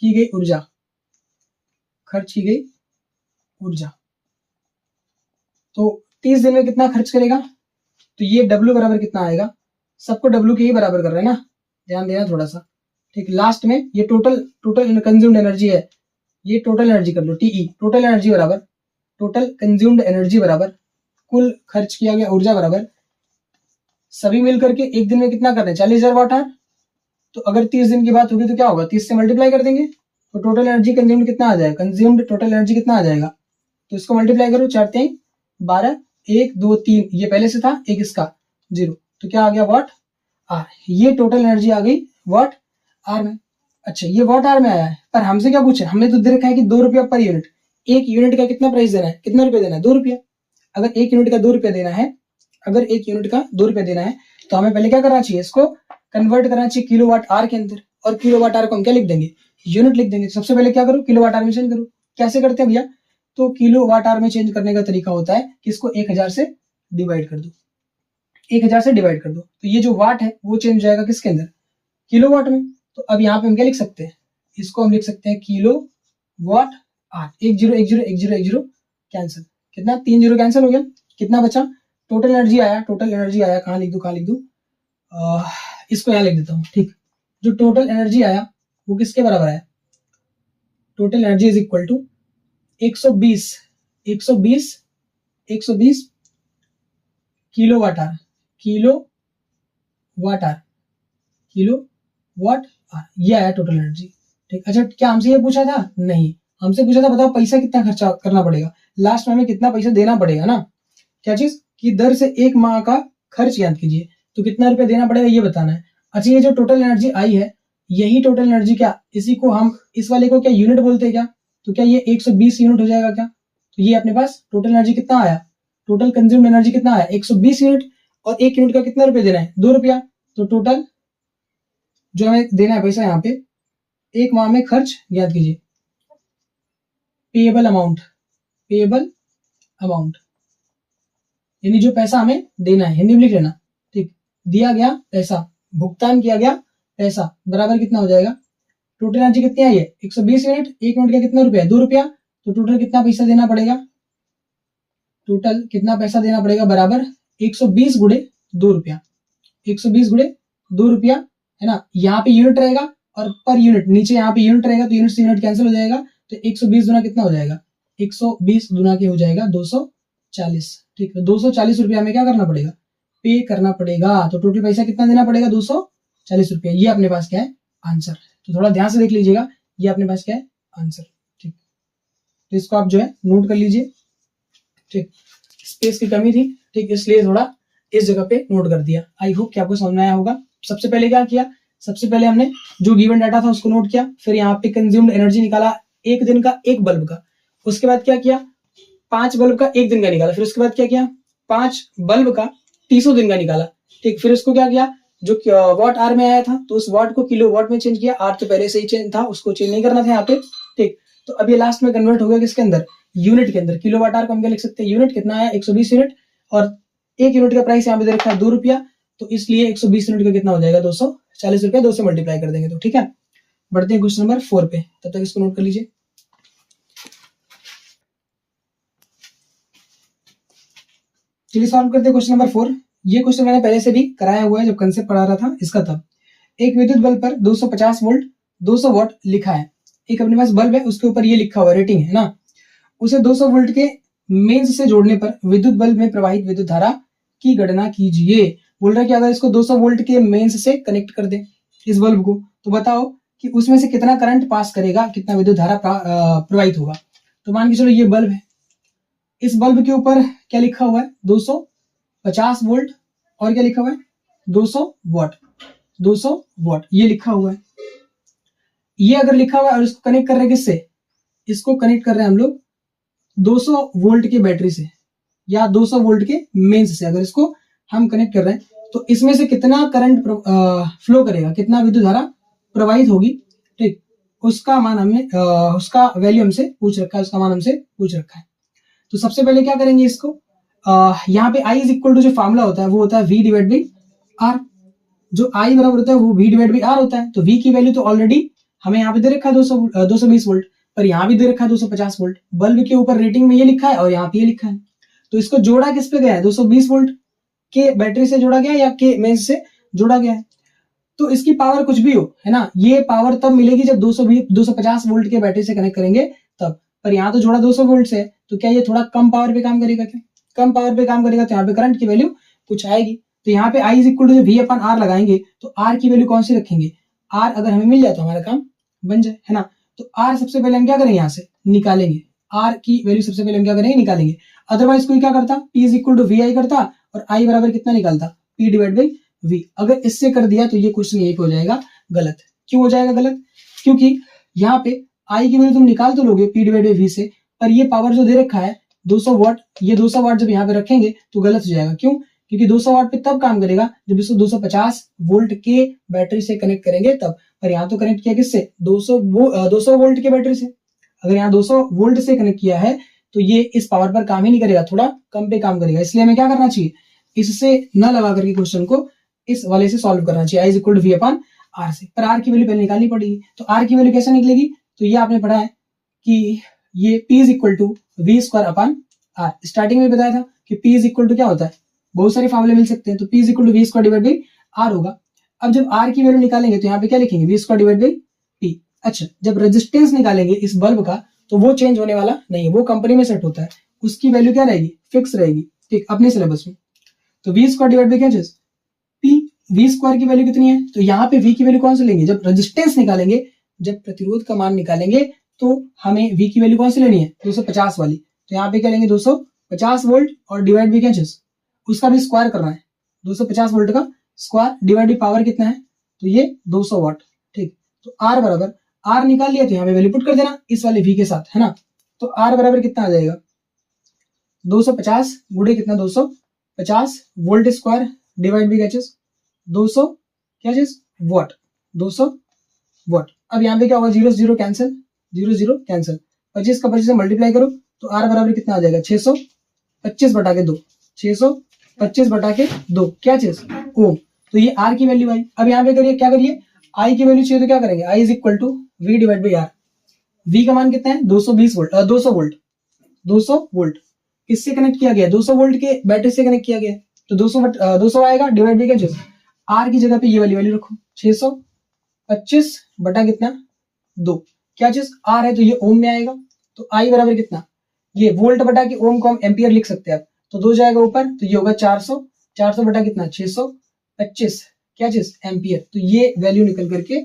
की गई ऊर्जा, तो 30 दिन में कितना खर्च करेगा, तो ये W बराबर कितना आएगा, सबको W के ही बराबर कर रहे हैं ना, ध्यान देना थोड़ा सा, ठीक, लास्ट में ये टोटल कंज्यूम्ड एनर्जी है, ये टोटल एनर्जी कर लो, TE, टोटल एनर्जी बराबर टोटल कंज्यूम्ड एनर्जी बराबर कुल खर्च किया गया ऊर्जा बराबर, सभी मिलकर के एक दिन में कितना कर रहे हैं, 40,000 वाट आवर, तो अगर 30 दिन की बात होगी तो क्या होगा, 30 से मल्टीप्लाई कर देंगे, तो टोटल एनर्जी कंज्यूम्ड कितना आ जाएगा, कंज्यूम्ड टोटल एनर्जी कितना आ जाएगा, तो इसको मल्टीप्लाई करो, 4 3 12, 1 2 3, ये पहले से था, एक इसका 0, तो क्या आ गया वाट आर, ये टोटल एनर्जी आ गई वाट आर में। अच्छा, ये वाट आर में आया है, पर हमसे क्या पूछा, हमने तो दे रखा है कि 2 रुपया पर यूनिट, एक यूनिट का कितना प्राइस देना है, कितना रुपया देना है, 2 रुपया, अगर एक यूनिट का 2 रुपया देना है, तो हमें पहले क्या करना चाहिए, इसको कन्वर्ट करना चाहिए किलोवाट आर के अंदर, और किलोवाट आर को हम क्या लिख देंगे, यूनिट लिख देंगे। सबसे पहले क्या करो, किलोवाट आर में चेंज करो, कैसे करते हैं भैया, तो किलोवाट आर में चेंज करने का तरीका होता है कि इसको 1000 से डिवाइड कर दो, 1000 से डिवाइड कर दो, तो ये जो वाट है वो चेंज हो जाएगा किसके अंदर, किलोवाट में। तो अब यहाँ पे हम क्या लिख सकते हैं, इसको हम लिख सकते हैं किलो वाट आर, 1 0 1 0 1 0 1 0 कैंसिल, कितना 3 0 कैंसिल हो गया, कितना बचा, टोटल एनर्जी आया, कहाँ लिख दू, इसको यहाँ लिख देता हूँ, ठीक, जो टोटल एनर्जी आया वो किसके बराबर आया, total energy is equal to 120 kilowatt hour, ये आया टोटल एनर्जी, ठीक। अच्छा, क्या हमसे ये पूछा था, नहीं, हमसे पूछा था बताओ पैसा कितना खर्चा करना पड़ेगा, लास्ट में हमें कितना पैसा देना पड़ेगा ना, क्या चीज कि दर से एक माह का खर्च याद कीजिए, तो कितना रुपया देना पड़ेगा ये बताना है। अच्छा, ये जो टोटल एनर्जी आई है, यही टोटल एनर्जी क्या, इसी को हम इस वाले को क्या यूनिट बोलते हैं क्या, तो क्या ये 120 यूनिट हो जाएगा क्या, तो ये अपने पास टोटल एनर्जी कितना आया, टोटल कंज्यूम्ड एनर्जी कितना आया 120 यूनिट, और एक यूनिट का कितना रुपया देना है 2 रुपया, तो टोटल जो हमें देना है पैसा यहाँ पे एक माह में खर्च याद कीजिए, पेएबल अमाउंट यानी जो पैसा हमें देना है, हिंदी में लिख लेना, ठीक, दिया गया पैसा, भुगतान किया गया पैसा बराबर कितना हो जाएगा, टोटल एनर्जी कितनी आई है 120 यूनिट, एक यूनिट का कितना रुपया 2 रुपया, तो टोटल कितना पैसा देना पड़ेगा, बराबर 120 गुणे 2 रुपया, 120 गुणे 2 रुपया है ना, यहाँ पे यूनिट रहेगा और पर यूनिट नीचे यहाँ पे यूनिट रहेगा, तो यूनिट से यूनिट कैंसिल हो जाएगा, तो 120 गुना कितना हो जाएगा, 120 गुना के हो जाएगा 240, ठीक है, 240 रुपया हमें क्या करना पड़ेगा, पे करना पड़ेगा, तो टोटल पैसा कितना देना पड़ेगा 240 रुपया, ये अपने पास क्या है आंसर, तो थोड़ा ध्यान से देख लीजिएगा, ये अपने पास क्या है आंसर, ठीक, तो इसको आप जो है नोट कर लीजिए, ठीक, स्पेस की कमी थी, ठीक, इसलिए थोड़ा इस जगह पे नोट कर दिया, आई होप कि आपको समझ में आया होगा। सबसे पहले क्या किया, सबसे पहले हमने जो गिवन डाटा था उसको नोट किया, फिर यहाँ पे कंज्यूम्ड एनर्जी निकाला एक दिन का एक बल्ब का, उसके बाद क्या किया 5 बल्ब का एक दिन का निकाला, फिर उसके बाद क्या किया 5 बल्ब का 300 दिन का निकाला, ठीक, फिर उसको क्या किया जो वाट आर में आया था तो उस वाट को किलो वाट में चेंज किया, आर तो पहले से ही चेंज था उसको चेंज नहीं करना था यहाँ पे, ठीक, तो अब ये लास्ट में कन्वर्ट हो गया किसके अंदर, यूनिट के अंदर, किलो वाट आर को हम क्या लिख सकते हैं, यूनिट कितना आया 120 यूनिट, और एक यूनिट का प्राइस यहाँ पे दे रखा है 2 रुपया, तो इसलिए 120 यूनिट का कितना हो जाएगा 240 रुपया, 2 से मल्टीप्लाई कर देंगे, तो ठीक है। बढ़ते हैं क्वेश्चन नंबर 4 पे, तब तक इसको नोट कर लीजिए। चलिए सॉल्व करते हैं क्वेश्चन नंबर 4। ये क्वेश्चन मैंने पहले से भी कराया हुआ है जब कंसेप्ट पढ़ा रहा था इसका तब। एक विद्युत बल्ब पर 250 वोल्ट 200 वॉट लिखा है। एक अपने पास बल्ब है, उसके ऊपर ये लिखा हुआ रेटिंग है ना, उसे 200 वोल्ट के मेंस से जोड़ने पर विद्युत बल्ब में प्रवाहित विद्युत धारा की गणना कीजिए। बोल रहा है कि अगर इसको 200 वोल्ट के मेंस से कनेक्ट कर दे इस बल्ब को, तो बताओ कि उसमें से कितना करंट पास करेगा, कितना विद्युत धारा प्रवाहित होगा। तो मान के चलो ये बल्ब है, इस बल्ब के ऊपर क्या लिखा हुआ है 250 वोल्ट और क्या लिखा हुआ है 200 वॉट 200 वॉट ये लिखा हुआ है। ये अगर लिखा हुआ है और इसको कनेक्ट कर रहे हैं किससे, इसको कनेक्ट कर रहे हैं हम लोग 200 वोल्ट की बैटरी से या 200 वोल्ट के मेंस से। अगर इसको हम कनेक्ट कर रहे हैं तो इसमें से कितना करंट फ्लो करेगा, कितना विद्युत धारा प्रवाहित होगी, ठीक, उसका मान हमने उसका वैल्यू हमसे पूछ रखा है, उसका मान हमसे पूछ रखा है। तो सबसे पहले क्या करेंगे इसको, यहाँ पे I इज इक्वल टू जो फॉर्मूला होता है वो होता है V डिवाइड बाई R। जो I बराबर होता है वो V डिवाइड बाई R होता है। तो V की वैल्यू तो ऑलरेडी हमें यहाँ पे दे रखा है 220 वोल्ट, पर यहाँ भी दे रखा है 250 वोल्ट। बल्ब के ऊपर रेटिंग में ये लिखा है और यहाँ पे ये लिखा है। तो इसको जोड़ा किस पे गया है, 220 वोल्ट के बैटरी से जोड़ा गया या के मेंस से जोड़ा गया है। तो इसकी पावर कुछ भी हो, है ना, ये पावर तब मिलेगी जब 250 वोल्ट के बैटरी से कनेक्ट करेंगे तब। पर यहाँ तो जोड़ा 200 वोल्ट से है, तो क्या ये थोड़ा कम पावर पे काम करेगा, क्या कम पावर पे काम करेगा, तो यहाँ पे करंट की वैल्यू कुछ आएगी। तो यहाँ पे I is equal to V upon R लगाएंगे तो R की वैल्यू कौन सी रखेंगे, R अगर हमें मिल जाए तो हमारा काम बन जाए, है ना। तो R सबसे पहले हम क्या करेंगे, यहाँ से निकालेंगे, R की वैल्यू सबसे पहले हम क्या करेंगे, निकालेंगे। अदरवाइज कोई क्या करता, P is equal to VI करता और I बराबर कितना निकालता, P डिवाइड बाई V। अगर इससे कर दिया तो ये क्वेश्चन एक हो जाएगा गलत। क्यों हो जाएगा गलत, क्योंकि यहाँ पे I की वैल्यू तुम निकाल तो लोगे P डिवाइड बाई V से, पर ये पावर जो दे रखा है 200 वाट, ये 200 वाट जब यहाँ पे रखेंगे तो गलत हो जाएगा। क्यों, क्योंकि 200 वाट पे तब काम करेगा जब इसको 250 वोल्ट के बैटरी से कनेक्ट करेंगे तब। पर यहाँ तो कनेक्ट किया किससे, 200 वोल्ट के बैटरी से। अगर यहाँ 200 वोल्ट से कनेक्ट किया है तो ये इस पावर पर काम ही नहीं करेगा, थोड़ा कम पे काम करेगा। इसलिए हमें क्या करना चाहिए, इससे न लगा करके क्वेश्चन को इस वाले से सॉल्व करना चाहिए, I is equal to V upon R से। पर R की वैल्यू पहले निकालनी पड़ेगी। तो R की वैल्यू कैसे निकलेगी, तो ये आपने पढ़ा है कि ये P is equal to V square upon R। Starting में बताया था कि P इज इक्वल टू क्या होता है, बहुत सारे फॉर्मूले मिल सकते हैं। तो P is equal to V square divide by R होगा। अब जब R की वैल्यू निकालेंगे तो यहाँ पे क्या लिखेंगे, V square divide by P। अच्छा, जब रेजिस्टेंस निकालेंगे इस बल्ब का तो वो चेंज होने वाला नहीं है, वो कंपनी में सेट होता है, उसकी वैल्यू क्या रहेगी, फिक्स रहेगी, ठीक, अपने सिलेबस में। तो V स्क्वायर डिवाइड बाई क्या चीज, P। V स्क्वायर की वैल्यू कितनी है, तो यहाँ पे V की वैल्यू कौन सी लेंगे, जब रेजिस्टेंस निकालेंगे, जब प्रतिरोध का मान निकालेंगे तो हमें V की वैल्यू कौन सी लेनी है, 250 वाली। तो यहाँ पे क्या लेंगे 250 वोल्ट और डिवाइड बाई क्या चीज, उसका भी स्क्वायर करना है, 250 वोल्ट का स्क्वायर डिवाइड बाई पावर कितना है, तो ये 200 वाट, ठीक। तो R बराबर, R निकाल लिया तो यहाँ पे वैल्यू पुट कर देना इस वाले V के साथ, है ना। तो R बराबर कितना आ जाएगा, 250 गुणे कितना 250 वोल्ट स्क्वायर डिवाइड बाई क्या चीज 200 क्या चीज वाट, 200 वाट। अब यहाँ पे क्या होगा, 0 0 कैंसिल, 0 0 कैंसिल, 25 का 25 से मल्टीप्लाई करो तो R बराबर कितना आ जाएगा 625 बटा के 2, 625 बटा के 2 क्या चीज ओम। तो ये R की वैल्यू आई। अब यहाँ पे करिए क्या करिए, I की वैल्यू चाहिए तो क्या करेंगे, I is equal to V divide by R। V का मान कितना है 220 वोल्ट, 200 वोल्ट, 200 वोल्ट किससे कनेक्ट किया गया, 200 वोल्ट के बैटरी से कनेक्ट किया गया। तो 200 आएगा डिवाइड बाई क्या चीज, R की जगह पे ये वाली वैल्यू रखो, 625 बटा कितना 2 क्या चीज R है तो ये ओम में आएगा। तो I बराबर कितना, ये वोल्ट बटा के ओम को हम एम्पियर लिख सकते हैं। तो 2 जाएगा ऊपर तो ये होगा 400, 400 बटा कितना 625 क्या चीज एम्पियर। तो ये वैल्यू निकल करके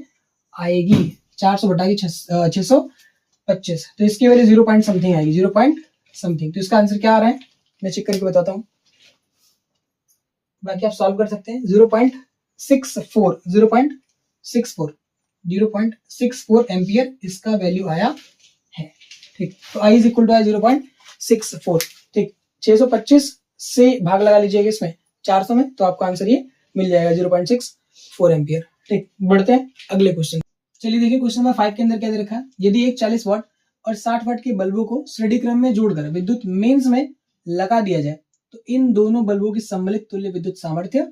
आएगी 400 बटा के 625। तो इसकी वैल्यू 0 पॉइंट समथिंग आएगी, 0 पॉइंट समथिंग। तो इसका आंसर क्या आ रहा है, मैं चेक करके बताता हूँ, बाकी आप सॉल्व कर सकते हैं। 0.64 0.64 एम्पियर इसका वैल्यू आया है, ठीक। तो I इज इक्वल टू 0.64, ठीक। 625 से भाग लगा लीजिएगा इसमें 400 में तो आपको आंसर ये मिल जाएगा 0.64 एम्पियर, ठीक। बढ़ते हैं अगले क्वेश्चन। चलिए देखिए क्वेश्चन नंबर 5 के अंदर क्या दे रखा है, यदि एक 40 वाट और 60 वाट के बल्बों को श्रेणी क्रम में जोड़कर विद्युत मेंस में लगा दिया जाए तो इन दोनों बल्बों की सम्मिलित तुल्य विद्युत सामर्थ्य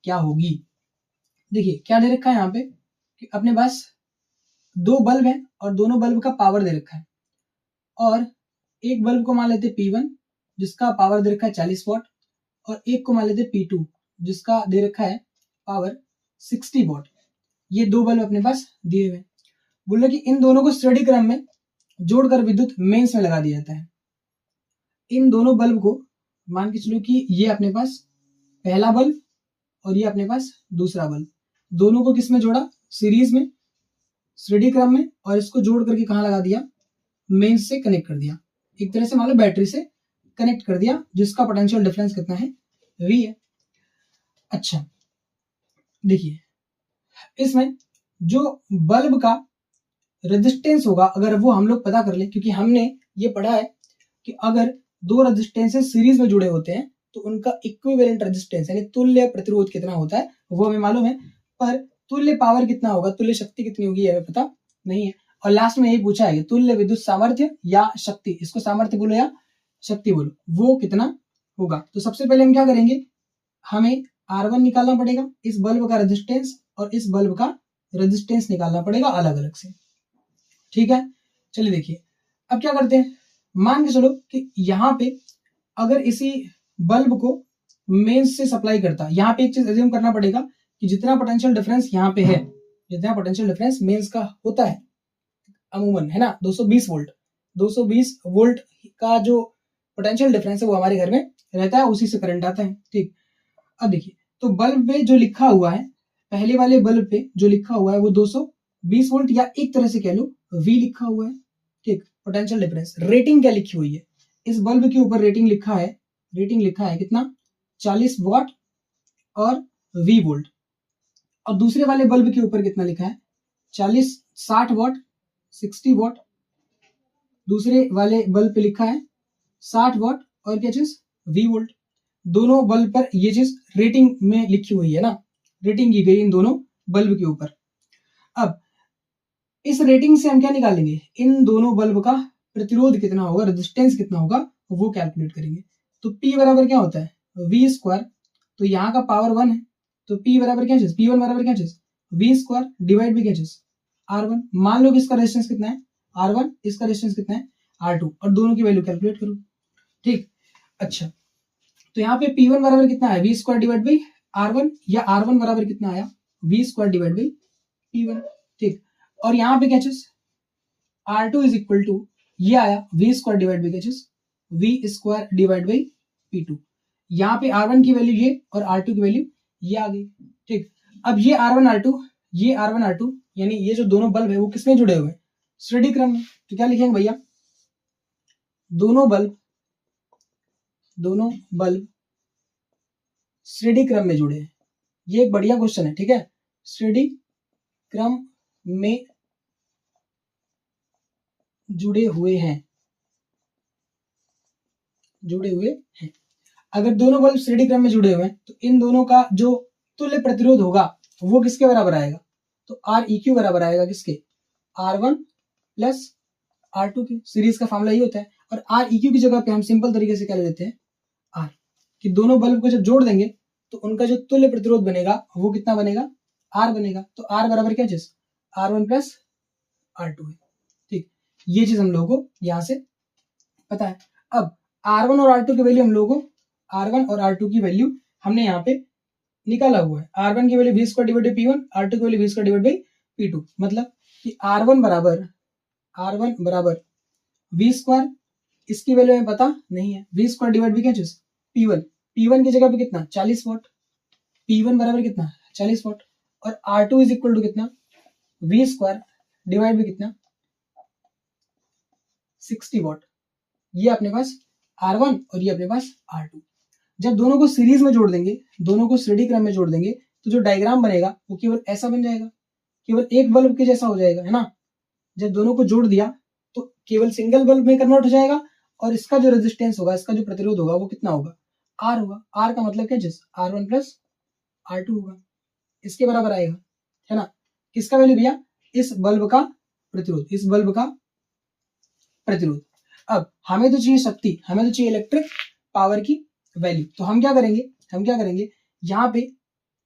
क्या होगी। देखिए क्या दे रखा है यहाँ पे कि अपने पास 2 बल्ब है और दोनों बल्ब का पावर दे रखा है, और एक बल्ब को मान लेते P1 जिसका पावर दे रखा है 40 वाट और एक को मान लेते P2 जिसका दे रखा है पावर 60 वॉट। ये दो बल्ब अपने पास दिए हुए हैं। बोल रहे कि इन दोनों को स्टडी क्रम में जोड़कर विद्युत मेंस में लगा दिया जाता है। इन दोनों बल्ब को मान के चलो कि ये अपने पास पहला बल्ब और ये अपने पास दूसरा बल्ब, दोनों को किस में जोड़ा? सीरीज में, स्टडी क्रम में, और इसको जोड़ करके कहाँ लगा दिया? मेंस से कनेक्ट कर दिया। एक तरह से मान लो बैटरी से कनेक्ट कर दिया, जिसका पोटेंशियल डिफरेंस कितना है? V है। अच्छा देखिए, इसमें जो बल्ब का रेजिस्टेंस होगा अगर वो हम लोग पता कर ले, क्योंकि हमने ये पढ़ा है कि अगर दो रेजिस्टेंसेस सीरीज में जुड़े होते हैं तो उनका इक्विवेलेंट रेजिस्टेंस यानी तुल्य प्रतिरोध कितना होता है वो हमें मालूम है, पर तुल्य पावर कितना होगा, तुल्य शक्ति कितनी होगी ये हमें पता नहीं है। और लास्ट में यही पूछा है कि तुल्य विद्युत सामर्थ्य या शक्ति, इसको सामर्थ्य बोलो या शक्ति बोलो, वो कितना होगा। तो सबसे पहले हम क्या करेंगे, हमें R1 निकालना पड़ेगा, इस बल्ब का रेजिस्टेंस और इस बल्ब का रेजिस्टेंस निकालना पड़ेगा अलग अलग से। ठीक है, चलिए देखिए अब क्या करते हैं। मान के चलो कि यहाँ पे अगर इसी बल्ब को मेंस से सप्लाई करता, यहाँ पे एक चीज एज्यूम करना पड़ेगा कि जितना पोटेंशियल डिफरेंस यहाँ पे है, जितना पोटेंशियल डिफरेंस मेंस का होता है अमूमन, है ना, 220 वोल्ट, 220 वोल्ट का जो पोटेंशियल डिफरेंस है वो हमारे घर में रहता है, उसी से करंट आता है। ठीक, अब देखिए तो बल्ब पे जो लिखा हुआ है, पहले वाले बल्ब पे जो लिखा हुआ है वो 220 वोल्ट या एक तरह से कह लो V लिखा हुआ है। ठीक, पोटेंशियल डिफरेंस। रेटिंग क्या लिखी हुई है, इस बल्ब के ऊपर रेटिंग लिखा है, रेटिंग लिखा है कितना? 40 वॉट और V वोल्ट। और दूसरे वाले बल्ब के ऊपर कितना लिखा है? 60 वॉट, 60 वॉट। दूसरे वाले बल्ब पे लिखा है 60 वॉट और क्या चीज? V volt. दोनों बल्ब पर ये चीज रेटिंग में लिखी हुई है ना, रेटिंग की गई इन दोनों बल्ब के ऊपर। अब इस रेटिंग से हम क्या निकालेंगे, इन दोनों बल्ब का प्रतिरोध कितना होगा, रेजिस्टेंस कितना होगा, वो कैलकुलेट करेंगे। तो P बराबर क्या होता है? V square. तो यहाँ का पावर 1 है, तो P बराबर क्या चीज? P1 बराबर क्या चीज? V स्क्वायर डिवाइड बाई क्या चीज? R1। मान लो कि इसका रेजिस्टेंस कितना है? R1, इसका रेजिस्टेंस कितना है? R2, और दोनों की वैल्यू कैलकुलेट करो। ठीक, अच्छा तो यहाँ पे P1 बराबर कितना है? V square divide by R1, या R1 बराबर कितना आया? V square divide by P1। ठीक, और यहाँ पे क्या चीज? R2 इज इक्वल टू ये आया V स्क्वायर डिवाइड बाई क्या चीज? V square divide by P2। यहाँ पे R1 की वैल्यू ये और R2 की वैल्यू ये आ गई। ठीक, अब ये R1 R2, ये R1 R2, यानी ये जो दोनों बल्ब है वो किसमें जुड़े हुए हैं? श्रेणी क्रम में। तो क्या लिखेंगे भैया, दोनों बल्ब श्रेणी क्रम में जुड़े हैं। ये एक बढ़िया क्वेश्चन है। ठीक है, श्रेणी क्रम में जुड़े हुए हैं। अगर दोनों बल्ब श्रेणी क्रम में जुड़े हुए हैं तो इन दोनों का जो तुल्य प्रतिरोध होगा वो किसके बराबर आएगा? तो Req बराबर आएगा किसके? R1 प्लस R2 के। सीरीज का फॉर्मूला ये होता है। और Req की जगह पे हम सिंपल तरीके से क्या ले लेते हैं? R, कि दोनों बल्ब को जब जोड़ देंगे तो उनका जो तुल्य प्रतिरोध बनेगा वो कितना बनेगा? R बनेगा। तो R बराबर क्या चीज? R1 प्लस R2 है। ठीक, ये चीज हम लोगों को यहां से पता है। अब R1 और R2 की वैल्यू हम लोगों को, R1 और R2 की वैल्यू हमने यहाँ पे निकाला हुआ है। R1 की value V square divide by P1, R2 की value V square divide by P2। मतलब कि R1 बराबर V स्क्वायर, इसकी वैल्यू हमें पता नहीं है, V स्क्वायर डिवाइड बाई क्या चीज? P1 की जगह पे कितना? 40 वॉट। P1 बराबर कितना? 40 वॉट। और R2 इज इक्वल टू कितना? V स्क्वायर डिवाइड बाई कितना? 60 वॉट। ये अपने पास R1 और ये अपने पास R2। जब दोनों को सीरीज में जोड़ देंगे, दोनों को श्रेणी क्रम में जोड़ देंगे तो जो डायग्राम बनेगा वो केवल ऐसा बन जाएगा, केवल एक बल्ब के जैसा हो जाएगा, है ना। जब दोनों को जोड़ दिया तो केवल सिंगल बल्ब में कन्वर्ट हो जाएगा और इसका जो रेजिस्टेंस होगा, इसका जो प्रतिरोध होगा वो कितना होगा? R होगा। R का मतलब क्या चीज? R1 प्लस R2 होगा, इसके बराबर आएगा, है ना। किसका वैल्यू भैया? इस बल्ब का प्रतिरोध, इस बल्ब का प्रतिरोध। अब हमें तो चाहिए शक्ति, हमें तो चाहिए इलेक्ट्रिक पावर की वैल्यू। तो हम क्या करेंगे, यहाँ पे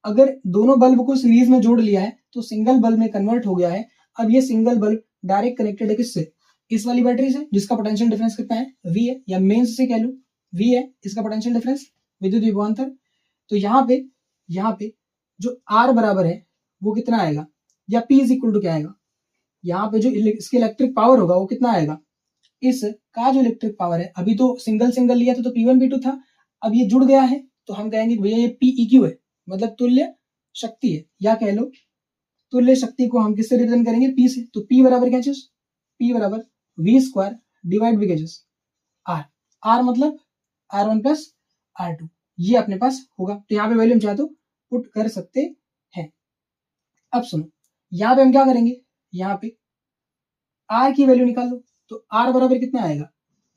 अगर दोनों बल्ब को सीरीज में जोड़ लिया है तो सिंगल बल्ब में कन्वर्ट हो गया है। अब ये सिंगल बल्ब डायरेक्ट कनेक्टेड है किससे? इस वाली बैटरी से, जिसका पोटेंशियल डिफरेंस कितना है? V है, या मेंस से कह लो V है इसका पोटेंशियल डिफरेंस, विद्युत विभवांतर। तो यहाँ पे यहाँ पे जो आर बराबर है वो कितना आएगा, या पी इज इक्वल टू क्या आएगा, यहाँ पे जो इसकी इलेक्ट्रिक पावर होगा वो कितना आएगा, इस का जो इलेक्ट्रिक पावर है, अभी तो सिंगल सिंगल लिया था तो P1 P2 था, अब ये जुड़ गया है तो हम कहेंगे भैया ये PEQ है, मतलब तुल्य शक्ति है, या कह लो तुल्य शक्ति को हम किससे रिप्रेजेंट करेंगे, P से। तो P बराबर क्या चीज, P बराबर V स्क्वायर डिवाइड बाई क्या चीज R, R मतलब R1 प्लस R2, ये अपने पास होगा। तो यहाँ पे वैल्यू हम चाहे तो पुट कर सकते हैं। अब सुनो, यहाँ पे हम क्या करेंगे, यहाँ पे R की वैल्यू निकाल लो, तो R बराबर कितना आएगा,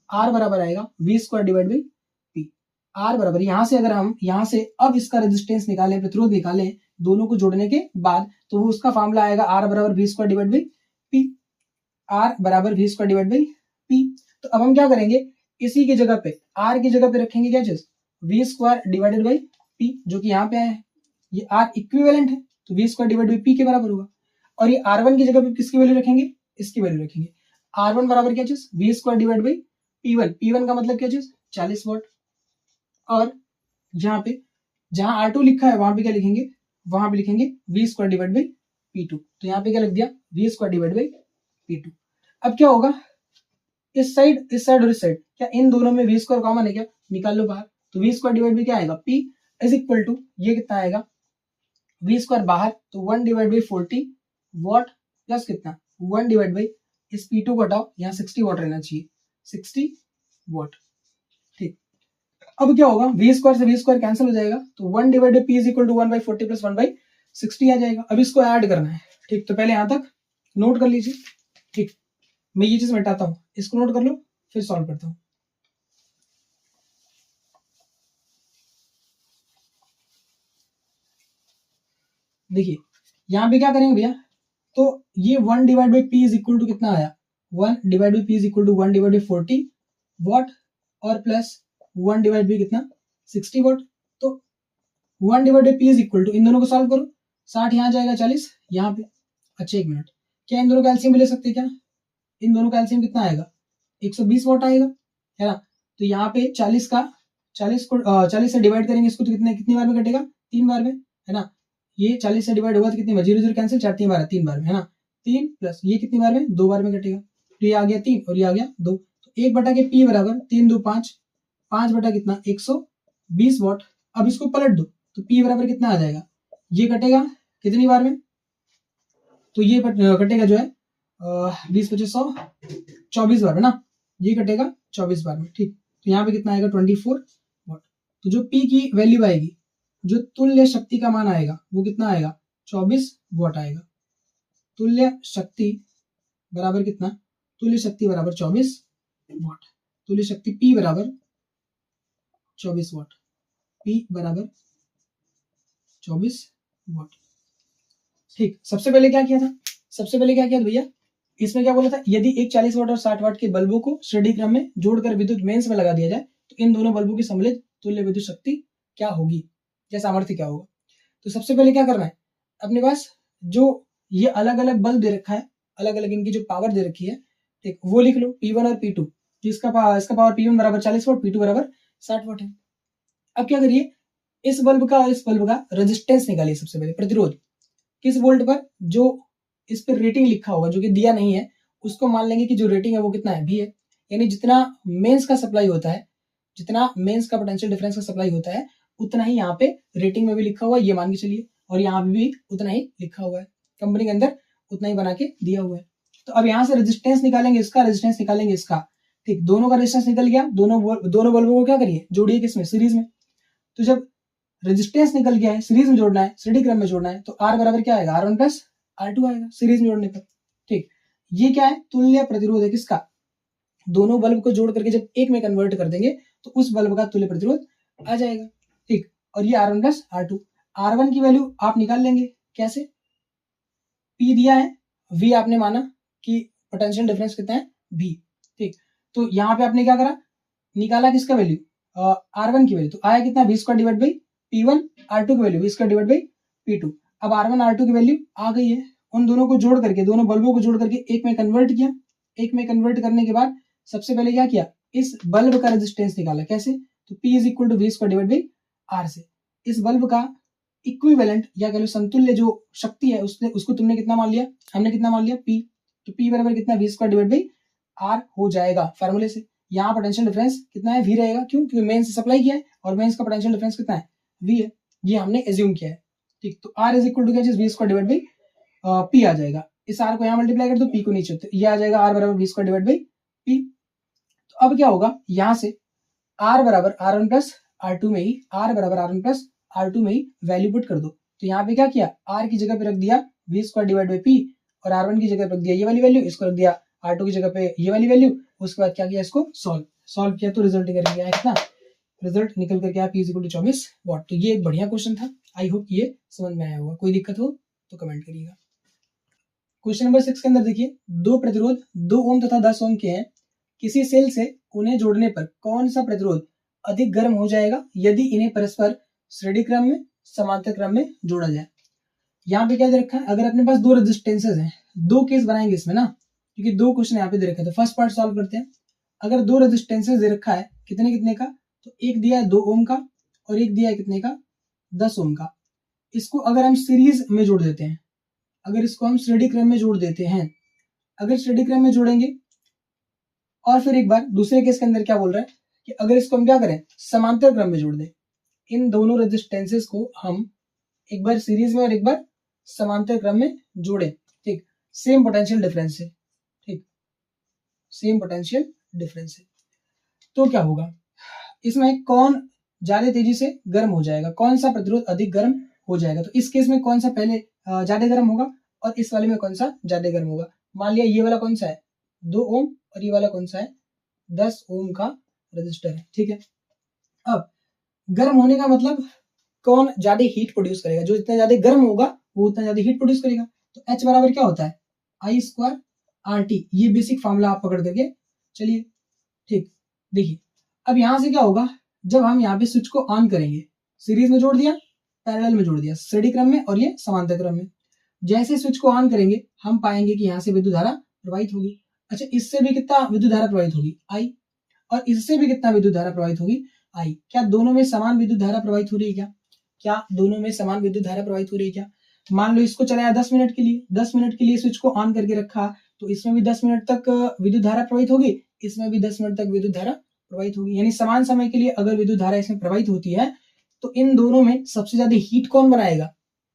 R बराबर आएगा V square divide by P। R बराबर यहाँ से अगर हम यहाँ से अब इसका रेजिस्टेंस निकालें, प्रतिरोध निकालें दोनों को जोड़ने के बाद, तो वो उसका फॉर्मूला आएगा R बराबर V square divide by P, R बराबर V square divide by P। तो अब हम क्या करेंगे, इसी की जगह पे R की जगह पे रखेंगे क्या चीज, V square divided by P, जो कि यहाँ पे आया है, ये R इक्विवेलेंट है तो V square divide by P के बराबर होगा। और ये R1 की जगह पे किसकी वैल्यू रखेंगे, इसकी वैल्यू रखेंगे, R1 बराबर क्या चीज, V square divide by P1, P1 का मतलब क्या चीज 40 वॉट। और यहाँ पे जहां R2 लिखा है वहां पे क्या लिखेंगे, वहां पे लिखेंगे V square divide by P2, तो यहाँ पे क्या लिख दिया, V square divide by P2। अब क्या होगा, इस साइड और इस साइड, क्या इन दोनों में V स्क्वायर कॉमन है क्या, निकाल लो बाहर, तो V स्क्वायर डिवाइड बाई क्या आएगा, P इज इक्वल टू ये कितना आएगा, V स्क्वायर बाहर तो 1 डिवाइड बाई 40 वॉट प्लस कितना 1 डिवाइड बाई इस P2 को हटाओ, यहाँ 60 वॉट रहना चाहिए, 60 वॉट। ठीक, अब क्या होगा, V स्क्वायर से V स्क्वायर कैंसिल हो जाएगा, तो 1 divide by P is equal to 1 by 40 plus 1 by 60 आ जाएगा। अब इसको ऐड करना है, ठीक, तो पहले यहाँ तक नोट कर लीजिए। ठीक, मैं ये चीज मिटाता हूँ, इसको नोट कर लो फिर सॉल्व करता हूँ। देखिए यहाँ पे क्या करेंगे भैया, तो ये 1 divide by P is equal to कितना आया, 1 divide by P is equal to 1 divide by 40 watt और प्लस 1 डिवाइड बाई कितना 60 वॉट। तो 1 divide by P is equal to, इन दोनों को सॉल्व करो, 60 यहाँ जाएगा 40 यहाँ पे। अच्छा एक मिनट, क्या इन दोनों का एलसीएम भी ले सकते हैं क्या, इन दोनों का एलसीएम कितना आएगा 120 वॉट आएगा, है ना। तो यहाँ पे 40 को 40 से डिवाइड करेंगे इसको तो कितनी बार में कटेगा, 3 बार में, है ना। ये 40 से डिवाइड होगा तो कितनी बार, 0 0 कैंसिल, 4 3 बार, 3 बार में, है ना। 3 प्लस ये कितनी बार में, 2 बार में कटेगा, तो ये आ गया 3 और ये आ गया 2, तो 1 बटा के P बराबर 3 2 5, 5 बटा कितना 120 वॉट। अब इसको पलट दो तो P बराबर कितना आ जाएगा, ये कटेगा कितनी बार में, तो ये कटेगा जो है 20 25 100 24 बार में ना, ये कटेगा 24 बार में। ठीक, तो यहाँ पे कितना आएगा 24 वॉट। तो जो P की वैल्यू आएगी, जो तुल्य शक्ति का मान आएगा वो कितना आएगा 24 वॉट आएगा। तुल्य शक्ति बराबर कितना, तुल्य शक्ति बराबर 24 वॉट, तुल्य शक्ति P बराबर 24 वॉट, P बराबर 24 वॉट। ठीक, सबसे पहले क्या किया था भैया, इसमें क्या बोला था, यदि एक 40 वाट और 60 वाट के बल्बों को श्रेणी क्रम में जोड़कर विद्युत मेंस में लगा दिया जाए तो इन दोनों बल्बों की सम्मिलित तुल्य विद्युत शक्ति क्या होगी, या सामर्थ्य क्या होगा। तो सबसे पहले क्या करना है, अपने पास जो ये अलग अलग बल्ब दे रखा है, अलग अलग इनकी जो पावर दे रखी है, ठीक, वो लिख लो P1 और P2, इसका पावर P1 बराबर 40 वाट, P2 बराबर 60 वाट है। अब क्या करिए, इस बल्ब का और इस बल्ब का रेजिस्टेंस निकालिए, सबसे पहले प्रतिरोध किस वोल्ट पर, जो इस पर रेटिंग लिखा होगा जो कि दिया नहीं है, उसको मान लेंगे कि जो रेटिंग है वो कितना है, भी है, यानी जितना मेंस का सप्लाई होता है, जितना मेंस का पोटेंशियल डिफरेंस का सप्लाई होता है उतना ही यहाँ पे रेटिंग में भी लिखा हुआ है, ये मान के चलिए, और यहाँ पे भी उतना ही लिखा हुआ है, कंपनी के अंदर उतना ही बना के दिया हुआ है। तो अब यहाँ से रेजिस्टेंस निकालेंगे इसका, रेजिस्टेंस निकालेंगे इसका, ठीक, दोनों का रेजिस्टेंस निकल गया, दोनों बल्बों को क्या करिए, जोड़िए किसमें, सीरीज में। तो जब रेजिस्टेंस निकल गया है, सीरीज में जोड़ना है, श्रेणी क्रम में जोड़ना है, तो R बराबर क्या आएगा, R1 प्लस R2 आएगा सीरीज में जोड़ने पर। ठीक, ये क्या है, तुल्य प्रतिरोध है किसका, दोनों बल्ब को जोड़ करके जब एक में कन्वर्ट कर देंगे तो उस बल्ब का तुल्य प्रतिरोध आ जाएगा। ठीक, और ये R1 प्लस R2, R1 की वैल्यू आप निकाल लेंगे, कैसे, P दिया है, V आपने माना कि पोटेंशियल डिफरेंस कितना है V। ठीक, तो यहाँ पे आपने क्या करा, निकाला किसका वैल्यू, R1 की वैल्यू, तो आया कितना V square divide by P1, R2 की value V square divide by P2। अब R1 R2 की वैल्यू आ गई है, उन दोनों को जोड़ करके, दोनों बल्बों को जोड़ करके एक में कन्वर्ट किया, एक में कन्वर्ट करने के बाद सबसे पहले क्या किया, इस बल्ब का रेजिस्टेंस निकाला, कैसे, तो P is equal to V square divide by R से, इस बल्ब का इक्विवेलेंट या कह लो समतुल्य जो शक्ति है उसको तुमने कितना मान लिया, हमने कितना मान लिया P, तो P बराबर कितना V² डिवाइड बाई R हो जाएगा फार्मूले से। यहाँ पोटेंशियल डिफरेंस कितना है, V रहेगा, क्यों, क्योंकि मेन से सप्लाई किया है और मेंस का पोटेंशियल डिफरेंस कितना है, V है, ये हमने एज्यूम किया है। ठीक, तो R इज इक्वल टू क्या चीज, V² डिवाइड बाई P आ जाएगा। इस R को यहाँ मल्टीप्लाई कर दो, P को नीचे, तो ये आ जाएगा R बराबर V² डिवाइड बाई P। तो अब क्या होगा, यहाँ से R बराबर R1 प्लस R2 में ही, R बराबर R1 प्लस R2 में ही वैल्यू पुट कर दो। तो यहाँ पे क्या किया, R की जगह पे रख दिया V² डिवाइड बाई P और R1 की जगह पे रख दिया ये वाली वैल्यू, इसको रख दिया R2 की जगह पे ये वाली वैल्यू। उसके बाद क्या किया, इसको सॉल्व किया, तो रिजल्ट निकल गया कितना, रिजल्ट निकल कर क्या, P इज इक्वल टू 24 वाट। तो ये एक बढ़िया क्वेश्चन था, आई होप ये समझ में आया होगा। कोई दिक्कत हो तो कमेंट करिएगा। क्वेश्चन नंबर 6 के अंदर देखिए, दो प्रतिरोध 2 ओम तथा 10 ओम के हैं, किसी सेल से उन्हें जोड़ने पर कौन सा प्रतिरोध अधिक गर्म हो जाएगा यदि इन्हें परस्पर श्रेणी क्रम में समांतर क्रम में जोड़ा जाए। यहाँ पे क्या दे रखा है, अगर अपने पास दो रेजिस्टेंसेज हैं, दो केस बनाएंगे इसमें ना, क्योंकि दो क्वेश्चन यहाँ पे दे रखे हैं, तो फर्स्ट पार्ट सॉल्व करते हैं। अगर दो रेजिस्टेंसेज दे रखा है कितने कितने का, तो एक दिया है 2 ओम का और एक दिया है कितने का, 10 ओम का। इसको अगर हम सीरीज में जोड़ देते हैं, अगर इसको हम श्रेणी क्रम में जोड़ देते हैं, अगर श्रेणी क्रम में जोड़ेंगे, और फिर एक बार दूसरे केस के अंदर क्या बोल रहा है कि अगर इसको हम क्या करें, समांतर क्रम में जोड़ दें, इन दोनों रेजिस्टेंसेस को हम एक बार सीरीज में और एक बार समांतर क्रम में जोड़ें, ठीक, सेम पोटेंशियल डिफरेंस है, ठीक, सेम पोटेंशियल डिफरेंस है, तो क्या होगा, इसमें कौन ज्यादा तेजी से गर्म हो जाएगा, कौन सा प्रतिरोध अधिक गर्म हो जाएगा। तो इस केस में कौन सा पहले ज्यादा गर्म होगा और इस वाले में कौन सा ज्यादा गर्म होगा। मान लिया ये वाला कौन सा है, 2 ओम, और ये वाला कौन सा है, 10 ओम का रजिस्टर है, ठीक है। अब गर्म होने का मतलब कौन ज्यादा हीट प्रोड्यूस करेगा, जो जितना ज्यादा गर्म होगा वो उतना ज्यादा हीट प्रोड्यूस करेगा। तो H बराबर क्या होता है, I² RT, ये बेसिक फॉर्मूला आप पकड़ करके चलिए, ठीक। देखिए अब यहां से क्या होगा, जब हम यहाँ पे स्विच को ऑन करेंगे, सीरीज में जोड़ दिया, पैरेलल में जोड़ दिया, श्रेणी क्रम में और ये समांतर क्रम में, जैसे स्विच को ऑन करेंगे हम पाएंगे कि यहाँ से विद्युत धारा प्रवाहित होगी। अच्छा, इससे भी कितना विद्युत धारा प्रवाहित होगी, I, और इससे भी कितना विद्युत धारा प्रवाहित होगी, I। क्या दोनों में समान विद्युत धारा प्रवाहित हो रही है, क्या दोनों में समान विद्युत धारा प्रवाहित हो रही है क्या। मान लो इसको चलाया 10 मिनट के लिए, 10 मिनट के लिए स्विच को ऑन करके रखा, तो इसमें भी 10 मिनट तक विद्युत धारा प्रवाहित होगी, इसमें भी 10 मिनट तक विद्युत धारा प्रवाहित होगी, यानी समान समय के लिए अगर विद्युत धारा इसमें प्रवाहित होती है, तो इन दोनों में सबसे ज्यादा हीट कौन बनाएगा,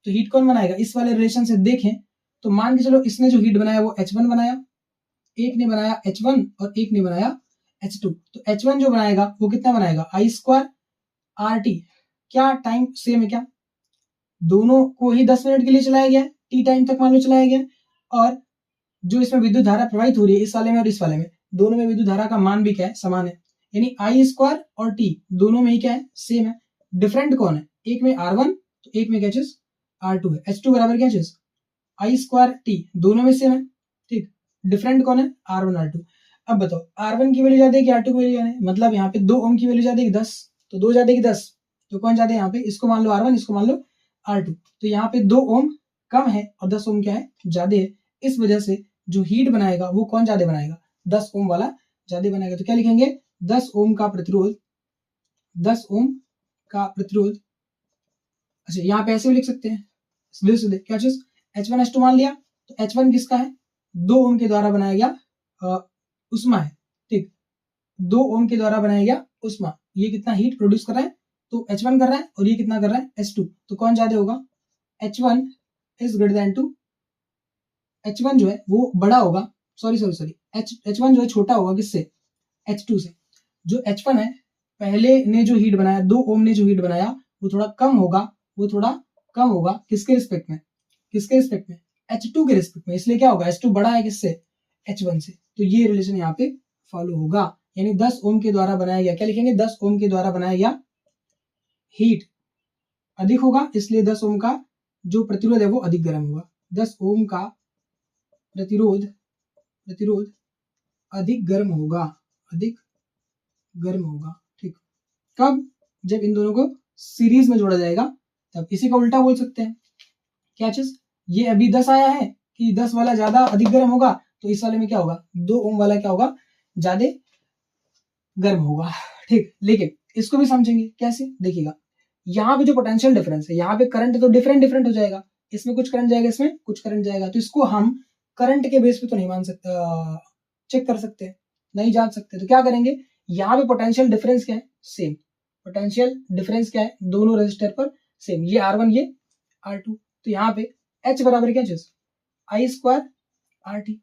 तो हीट कौन बनाएगा, इस वाले रिलेशन से देखें तो मान के चलो इसने जो हीट बनाया वो H1 बनाया, एक ने बनाया H1 और एक ने बनाया H2। तो H1 जो बनाएगा वो कितना बनाएगा, I² RT। क्या टाइम सेम है क्या, दोनों को ही 10 मिनट के लिए चलाया गया, T टाइम तक मान लो चलाया गया, और जो इसमें विद्युत धारा प्रवाहित हो रही है इस वाले में और इस वाले में, दोनों में विद्युत धारा का मान भी क्या है, समान है, यानी I² और T दोनों में ही क्या है, सेम है। डिफरेंट कौन है, एक में R1 तो एक में क्या चीज R2 है, H2 बराबर क्या चीज I² T, दोनों में सेम है, ठीक। डिफरेंट कौन है, R1 R2। अब बताओ R1 की वैल्यू ज्यादा है कि R2 की वैल्यू ज्यादा है, मतलब यहाँ पे 2 ओम की वैल्यू ज्यादा है कि 10, तो 2 ज्यादा है कि 10, तो कौन ज्यादा है यहाँ पे, इसको मान लो R1, इसको मान लो R2। तो यहाँ पे 2 ओम कम है और 10 ओम क्या है, ज्यादा है, इस वजह से जो हीट बनाएगा वो कौन ज्यादा बनाएगा, 10 ओम वाला ज्यादा बनाएगा। तो क्या लिखेंगे, 10 ओम का प्रतिरोध, 10 ओम का प्रतिरोध, अच्छा यहाँ पे ऐसे भी लिख सकते हैं, सीधे क्या चीज H1 H2 मान लिया, तो H1 किसका है, 2 ओम के द्वारा बनाया गया उष्मा है, ठीक, 2 ओम के द्वारा बनाया गया उष्मा, ये कितना हीट प्रोड्यूस कर रहा है, तो H1 कर रहा है, और ये कितना कर रहा है, H2, तो कौन ज्यादा होगा, H1 is greater than to, H1 जो है वो बड़ा होगा, सॉरी H1 जो है छोटा होगा किससे, H2 से। जो H1 है पहले ने जो हीट बनाया, 2 ओम ने जो हीट बनाया वो थोड़ा कम होगा, वो थोड़ा कम होगा किसके रिस्पेक्ट में, किसके रिस्पेक्ट में, H2 के रिस्पेक्ट में, इसलिए क्या होगा, H2 बड़ा है किससे, H1 से। तो ये रिलेशन यहाँ पे फॉलो होगा, यानी 10 ओम के द्वारा बनाया गया, क्या लिखेंगे, 10 ओम के द्वारा बनाया गया हीट अधिक होगा, इसलिए 10 ओम का जो प्रतिरोध है वो अधिक गर्म होगा, 10 ओम का प्रतिरोध अधिक गर्म होगा, अधिक गर्म होगा, ठीक। कब, जब इन दोनों को सीरीज में जोड़ा जाएगा तब। इसी का उल्टा बोल सकते हैं, क्या चीज, ये अभी 10 आया है कि 10 वाला ज्यादा अधिक गर्म होगा, तो इस वाले में क्या होगा, 2 ओम वाला क्या होगा, ज्यादा गर्म होगा, ठीक। लेकिन इसको भी समझेंगे कैसे, देखिएगा यहाँ पे जो पोटेंशियल डिफरेंस है, यहाँ पे करंट तो डिफरेंट हो जाएगा, इसमें कुछ करंट जाएगा, इसमें कुछ करंट जाएगा, तो इसको हम करंट के बेस पे तो नहीं मान सकते, चेक कर सकते, नहीं जान सकते। तो क्या करेंगे, यहाँ पे पोटेंशियल डिफरेंस क्या है, सेम। पोटेंशियल डिफरेंस क्या है, दोनों रेजिस्टर पर सेम, ये R1 ये R2। तो यहाँ पे H बराबर क्या चीज, I स्क्वायर RT,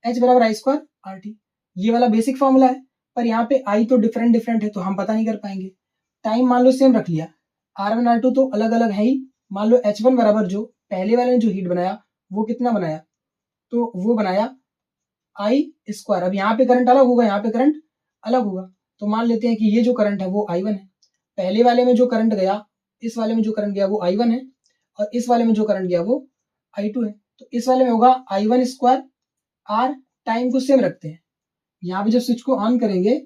H बराबर I स्क्वायर RT, ये वाला बेसिक फॉर्मूला है। पर यहाँ पे I तो डिफरेंट है, तो हम पता नहीं कर पाएंगे। टाइम मान लो सेम रख लिया, R1 R2 तो अलग अलग है ही। मान लो H1 बराबर जो पहले वाले ने जो हीट बनाया वो कितना बनाया, तो वो बनाया I स्क्वायर। अब यहाँ पे करंट अलग होगा, यहाँ पे करंट अलग होगा, तो मान लेते हैं कि ये जो करंट है वो I1 है, पहले वाले में जो करंट गया, इस वाले में जो करंट गया वो I1 है, और इस वाले में जो करंट गया वो I2 है। तो इस वाले में होगा I1 स्क्वायर R, टाइम को सेम रखते हैं। यहाँ पे जब स्विच को ऑन करेंगे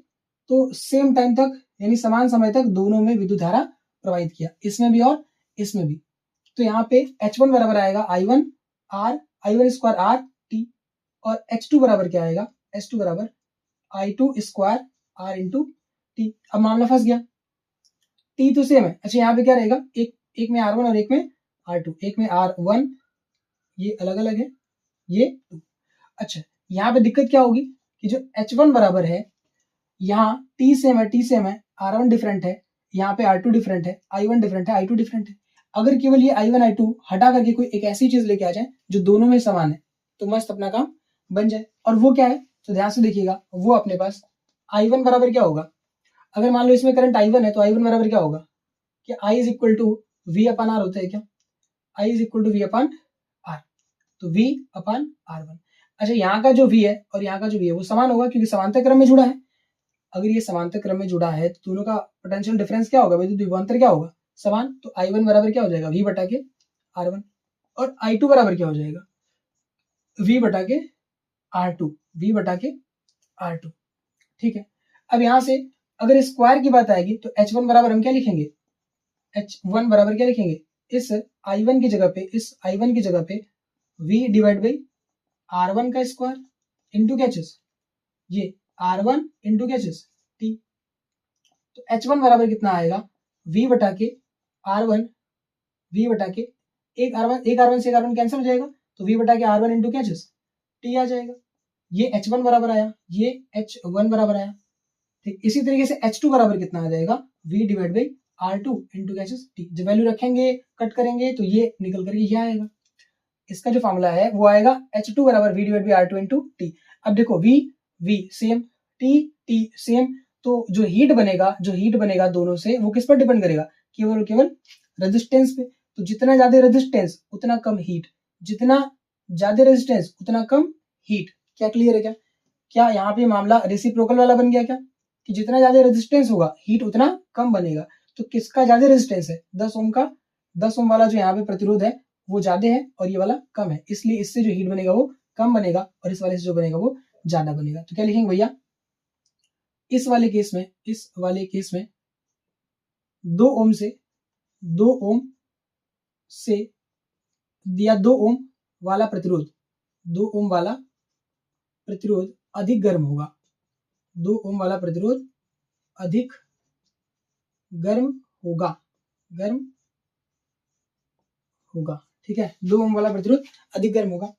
तो सेम टाइम तक, यानी समान समय तक दोनों में विद्युत धारा प्रवाहित किया, इसमें भी और इसमें भी। तो यहाँ पे H1 बराबर आएगा I1 R, I1 square R T, और H2 बराबर क्या आएगा, H2 बराबर I2 square R into T। अब मामला फंस गया, T तो सेम है। अच्छा यहाँ पे क्या रहेगा, एक में R1 और एक में R2, एक में R1, ये अलग अलग है, ये 2। अच्छा यहाँ पे दिक्कत क्या होगी कि जो H1 बराबर है, यहाँ T सेम है, R1 डिफरेंट है, यहाँ पे R2 डिफरेंट है, I1 डिफरेंट है, I2 डिफरेंट है। अगर केवल ये I1 I2 हटा करके कोई एक ऐसी चीज लेके आ जाए जो दोनों में समान है, तो मस्त अपना काम बन जाए। और वो क्या है, तो ध्यान से देखिएगा, वो अपने पास I1 बराबर क्या होगा, अगर मान लो इसमें करंट I1 है तो I1 बराबर क्या होगा, कि I is equal to V upon R होता है क्या, I is equal to V upon R, तो V अपन R1। अच्छा यहाँ का जो V है और यहाँ का जो V है वो समान होगा, क्योंकि समांतर क्रम में जुड़ा है। अगर ये समांतर क्रम में जुड़ा है तो दोनों का पोटेंशियल डिफरेंस क्या होगा, विद्युत विभवांतर क्या होगा, समान। तो I1 बराबर क्या हो जाएगा, V बटा के R1, और I2 बराबर क्या हो जाएगा, V बटा के R2, V बटा के R2। ठीक है, अब यहाँ से अगर स्क्वायर की बात आएगी तो H1 बराबर हम क्या लिखेंगे, H1 बराबर क्या लिखेंगे, इस I1 की जगह पे V डिवाइड बाई R1 का स्क्वायर इंटू क्या चीज, ये R1 इंटू क्या चीज T। तो H1 बराबर कितना आएगा, V बटा के R1, V बटा के एक R1 से एक R1 कैंसिल हो जाएगा, तो V बटा के R1 इंटू क्या चीज T आ जाएगा। ये H1 बराबर आया, ये H1 बराबर आया। ठीक, इसी तरीके से H2 बराबर कितना आ जाएगा, V divide by R2 into क्या चीज T। जब वैल्यू रखेंगे कट करेंगे तो ये निकल करके ये आएगा। इसका जो फॉर्मूला है वो आएगा H2 बराबर V divide by R2 into T। अब देखो V सेम, T सेम, तो जो हीट बनेगा दोनों से वो किस पर डिपेंड करेगा, केवल रेजिस्टेंस पे। तो जितना ज्यादा रेजिस्टेंस उतना कम हीट, जितना ज्यादा रेजिस्टेंस उतना कम हीट। क्या क्लियर है क्या, क्या यहाँ पे मामला रेसिप्रोकल वाला बन गया क्या, कि जितना ज्यादा रेजिस्टेंस होगा हीट उतना कम बनेगा। तो किसका ज्यादा रेजिस्टेंस है, 10 ओम का, 10 ओम वाला जो यहाँ पे प्रतिरोध है वो ज्यादा है और ये वाला कम है, इसलिए इससे जो हीट बनेगा वो कम बनेगा और इस वाले से जो बनेगा वो ज्यादा बनेगा। तो क्या लिखेंगे भैया, इस वाले केस में 2 ओम से दिया 2 ओम वाला प्रतिरोध, 2 ओम वाला प्रतिरोध अधिक गर्म होगा, 2 ओम वाला प्रतिरोध अधिक गर्म होगा, ठीक है, 2 ओम वाला प्रतिरोध अधिक गर्म होगा।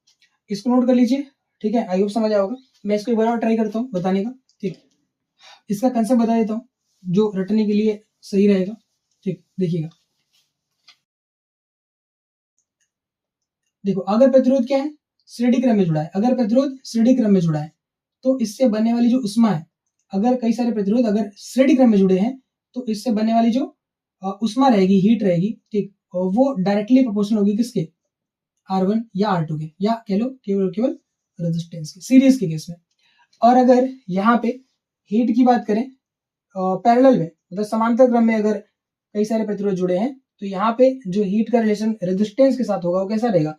इसको नोट कर लीजिए, ठीक है, आई होप समझ आया होगा। मैं इसको एक बार और ट्राई करता हूँ बताने का, ठीक, इसका कंसेप्ट बता देता हूँ जो रटने के लिए सही रहेगा। ठीक, देखिएगा, देखो अगर प्रतिरोध क्या है, श्रेणी क्रम में जुड़ा है, अगर प्रतिरोध श्रेणी क्रम में जुड़ा है तो इससे बनने वाली जो उष्मा है, अगर कई सारे प्रतिरोध अगर श्रेणी क्रम में जुड़े हैं तो इससे बनने वाली जो उष्मा रहेगी, हीट रहेगी, ठीक, वो डायरेक्टली प्रोपोर्शनल होगी किसके, R1 या R2 के, या कह लो केवल रेजिस्टेंस के, सीरीज के केस में। और अगर यहाँ पे हीट की बात करें पैरेलल में, मतलब समांतर क्रम में अगर कई सारे प्रतिरोध जुड़े हैं तो यहाँ पे जो हीट का रिलेशन रेजिस्टेंस के साथ होगा वो कैसा रहेगा,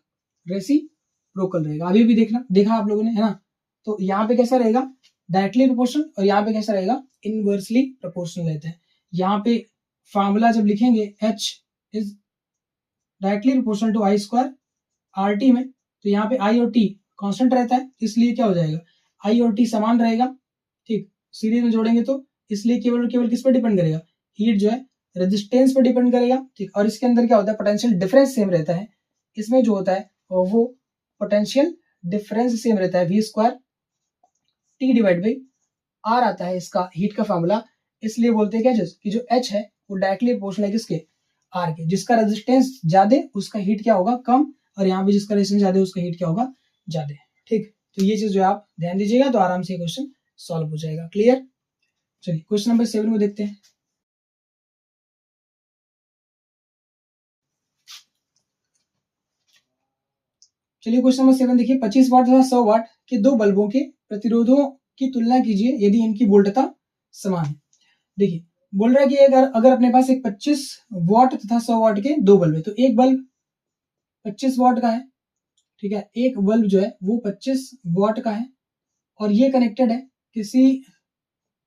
रेसिप्रोकल रहेगा। अभी भी देखा आप लोगों ने, है ना। तो यहाँ पे कैसा रहेगा, डायरेक्टली प्रोपोर्शनल, और यहाँ पे कैसा रहेगा, इनवर्सली प्रोपोर्शनल रहता है। यहाँ पे फॉर्मूला जब लिखेंगे H is directly proportional to I square RT में, तो यहाँ पे I और T कांस्टेंट रहता है, इसलिए क्या हो जाएगा, I और T समान रहेगा, ठीक, सीरीज में जोड़ेंगे तो, इसलिए केवल किस पर डिपेंड करेगा, हीट जो है रेजिस्टेंस पर डिपेंड करेगा, ठीक। और इसके अंदर क्या होता है, पोटेंशियल डिफरेंस सेम रहता है। इसमें जो होता है वो पोटेंशियल डिफरेंस सेम रहता है, v² T divide by R आता है इसका हीट का फॉर्मूला। इसलिए बोलते हैं क्या कि जो H है वो डायरेक्टली प्रोपोर्शनल है किसके, R के। जिसका रेजिस्टेंस ज्यादा उसका हीट क्या होगा, कम, और यहाँ पे जिसका रेजिस्टेंस ज्यादा उसका हीट क्या होगा, ज्यादा, ठीक। तो ये चीज जो आप ध्यान दीजिएगा तो आराम से ये क्वेश्चन सॉल्व हो जाएगा। क्लियर। चलिए क्वेश्चन नंबर 7 को देखते हैं। चलिए क्वेश्चन नंबर 7 देखिए, 25 वाट तथा 100 वाट के दो बल्बों के प्रतिरोधों की तुलना कीजिए यदि इनकी वोल्टता समान है। देखिए बोल रहा है कि अगर अपने पास एक 25 वाट तथा 100 वाट के दो बल्ब है, तो एक बल्ब 25 वाट का है, ठीक है, एक बल्ब जो है वो 25 वाट का है, और ये कनेक्टेड है किसी